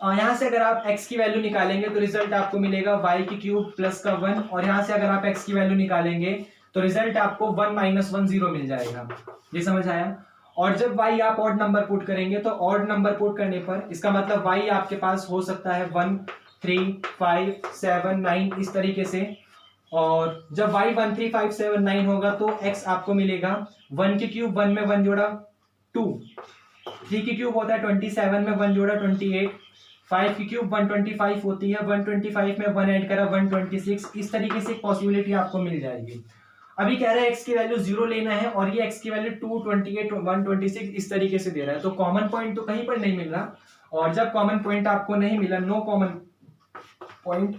यहाँ से अगर आप x की वैल्यू निकालेंगे तो रिजल्ट आपको मिलेगा y की क्यूब प्लस का 1 और यहाँ से अगर आप x की वैल्यू निकालेंगे तो रिजल्ट आपको 1 माइनस 1 0 मिल जाएगा। ये समझ आया? और जब y आप ऑड नंबर पुट करेंगे तो ऑड नंबर पुट करने पर इसका मतलब y आपके पास हो सकता है 1, 3, 5, 7, 9 इस तरीके से। और जब y 1, 3, 5, 7, 9 होगा तो x आपको मिलेगा 1 की क्यूब 1 में 1 जोड़ा 2, 3 की क्यूब होता है 27 में 1 जोड़ा 28, 5 की क्यूब 125 होती है, 125 में 1 ऐड करा 126। इस तरीके से एक पॉसिबिलिटी आपको मिल जाएगी। अभी कह रहा है x की वैल्यू 0 लेना है और ये x की वैल्यू 2, 28, 126 इस तरीके से दे रहा है। तो कॉमन पॉइंट तो कहीं पर नहीं मिल रहा, और जब कॉमन पॉइंट आपको नहीं मिला, नो कॉमन पॉइंट,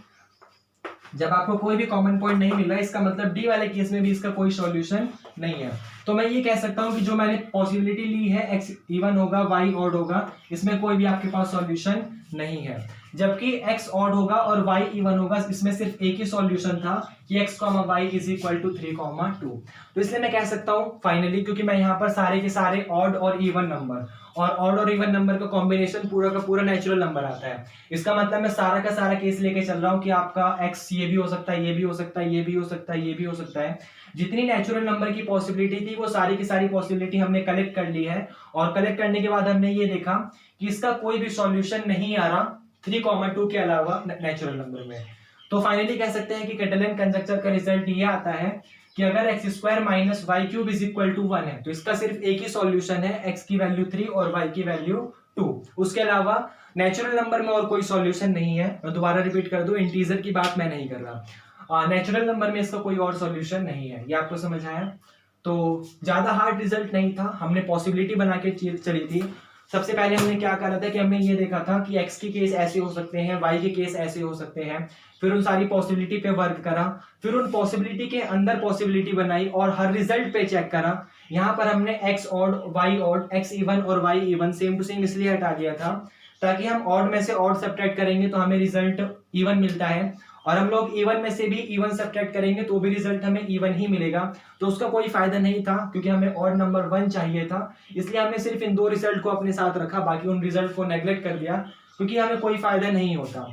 जब आपको कोई भी कॉमन पॉइंट नहीं मिल रहा है इसका मतलब डी वाले केस में भी इसका कोई सॉल्यूशन नहीं है। तो तो मैं ये कह सकता हूं कि जो मैंने पॉसिबिलिटी ली है x इवन होगा y ऑड होगा, इसमें कोई भी आपके पास सॉल्यूशन नहीं है। जबकि x ऑड होगा और y इवन होगा, इसमें सिर्फ एक ही सॉल्यूशन था कि x, y is equal to 3, 2। तो इसलिए मैं कह सकता हूं फाइनली, क्योंकि मैं यहाँ पर सारे के सारे ऑड और इवन नंबर, और ऑड और इवन नंबर का कॉम्बिनेशन पूरा का पूरा नेचुरल नंबर आता है। इसका मतलब मैं सारा का सारा केस लेके चल रहा हूँ कि आपका x ये भी हो सकता है, ये भी हो सकता है, ये भी हो सकता है, ये भी हो सकता है। जितनी नेचुरल नंबर की पॉसिबिलिटी थी वो सारी की सारी पॉसिबिलिटी हमने कलेक्ट कर ली है, और कलेक्ट करने के बाद हमने ये देखा कि इसका कोई भी सॉल्यूशन नहीं आ रहा 3, 2 के अलावा नेचुरल नंबर में। तो फाइनली कह सकते हैं कि कैटेलिन कंजक्चर का रिजल्ट ये आता है कि अगर x square minus y cube is equal to 1 है, तो इसका सिर्फ एक ही सॉल्यूशन है, एक्स की वैल्यू 3 और वाई की वैल्यू 2। उसके अलावा नेचुरल नंबर में और कोई सॉल्यूशन नहीं है। मैं दोबारा रिपीट कर दूं, इंटीजर की बात मैं नहीं कर रहा, नेचुरल नंबर में इसका कोई और सॉल्यूशन नहीं है। ये आपको समझ आया? तो ज्यादा हार्ड रिजल्ट नहीं था, हमने पॉसिबिलिटी बना के चली थी। सबसे पहले हमने क्या करा था कि हमने ये देखा था कि x के केस ऐसे हो सकते हैं, y के केस ऐसे हो सकते हैं, फिर उन सारी पॉसिबिलिटी पे वर्क करा, फिर उन पॉसिबिलिटी के अंदर पॉसिबिलिटी बनाई और हर रिजल्ट पे चेक करा। यहाँ पर हमने x odd, y odd, x even और y even same to same इसलिए हटा दिया था ताकि हम ऑड में से ऑड सब्ट्रैक्ट करेंगे तो हमें रिजल्ट इवन मिलता है, और हम लोग इवन में से भी इवन सब्ट्रैक्ट करेंगे तो भी रिजल्ट हमें इवन ही मिलेगा। तो उसका कोई फायदा नहीं था क्योंकि हमें ऑड नंबर 1 चाहिए था, इसलिए हमने सिर्फ इन दो रिजल्ट को अपने साथ रखा, बाकी उन रिजल्ट को नेग्लेक्ट कर दिया क्योंकि हमें कोई फायदा नहीं होता।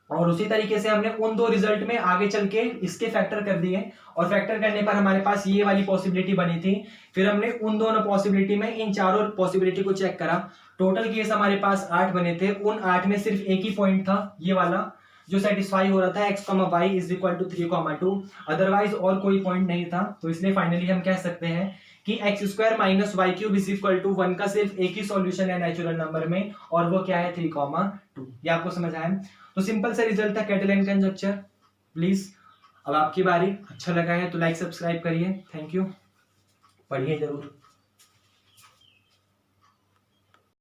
और उसी तरीके से हमने उन दो रिजल्ट में आगे चल के इसके फैक्टर कर दिए, और फैक्टर करने पर हमारे पास ये वाली पॉसिबिलिटी बनी थी। फिर हमने उन दोनों पॉसिबिलिटी में इन चारों पॉसिबिलिटी को चेक करा। टोटल केस हमारे पास 8 बने थे, उन 8 में सिर्फ एक ही पॉइंट था ये वाला जो सेटिस्फाई हो रहा था, x, y is equal to 3, 2। Otherwise और कोई पॉइंट नहीं था। तो इसलिए फाइनली हम कह सकते हैं कि x square minus y cube is equal to 1 का सिर्फ एक ही सॉल्यूशन है नेचुरल नंबर में, और वो क्या है 3, 2। ये आपको समझ आया? तो सिंपल सा रिजल्ट था कैटेलिन कंजक्चर। प्लीज अब आपकी बारी। अच्छा लगा है तो लाइक सब्सक्राइब करिए। थैंक यू, पढ़िए जरूर।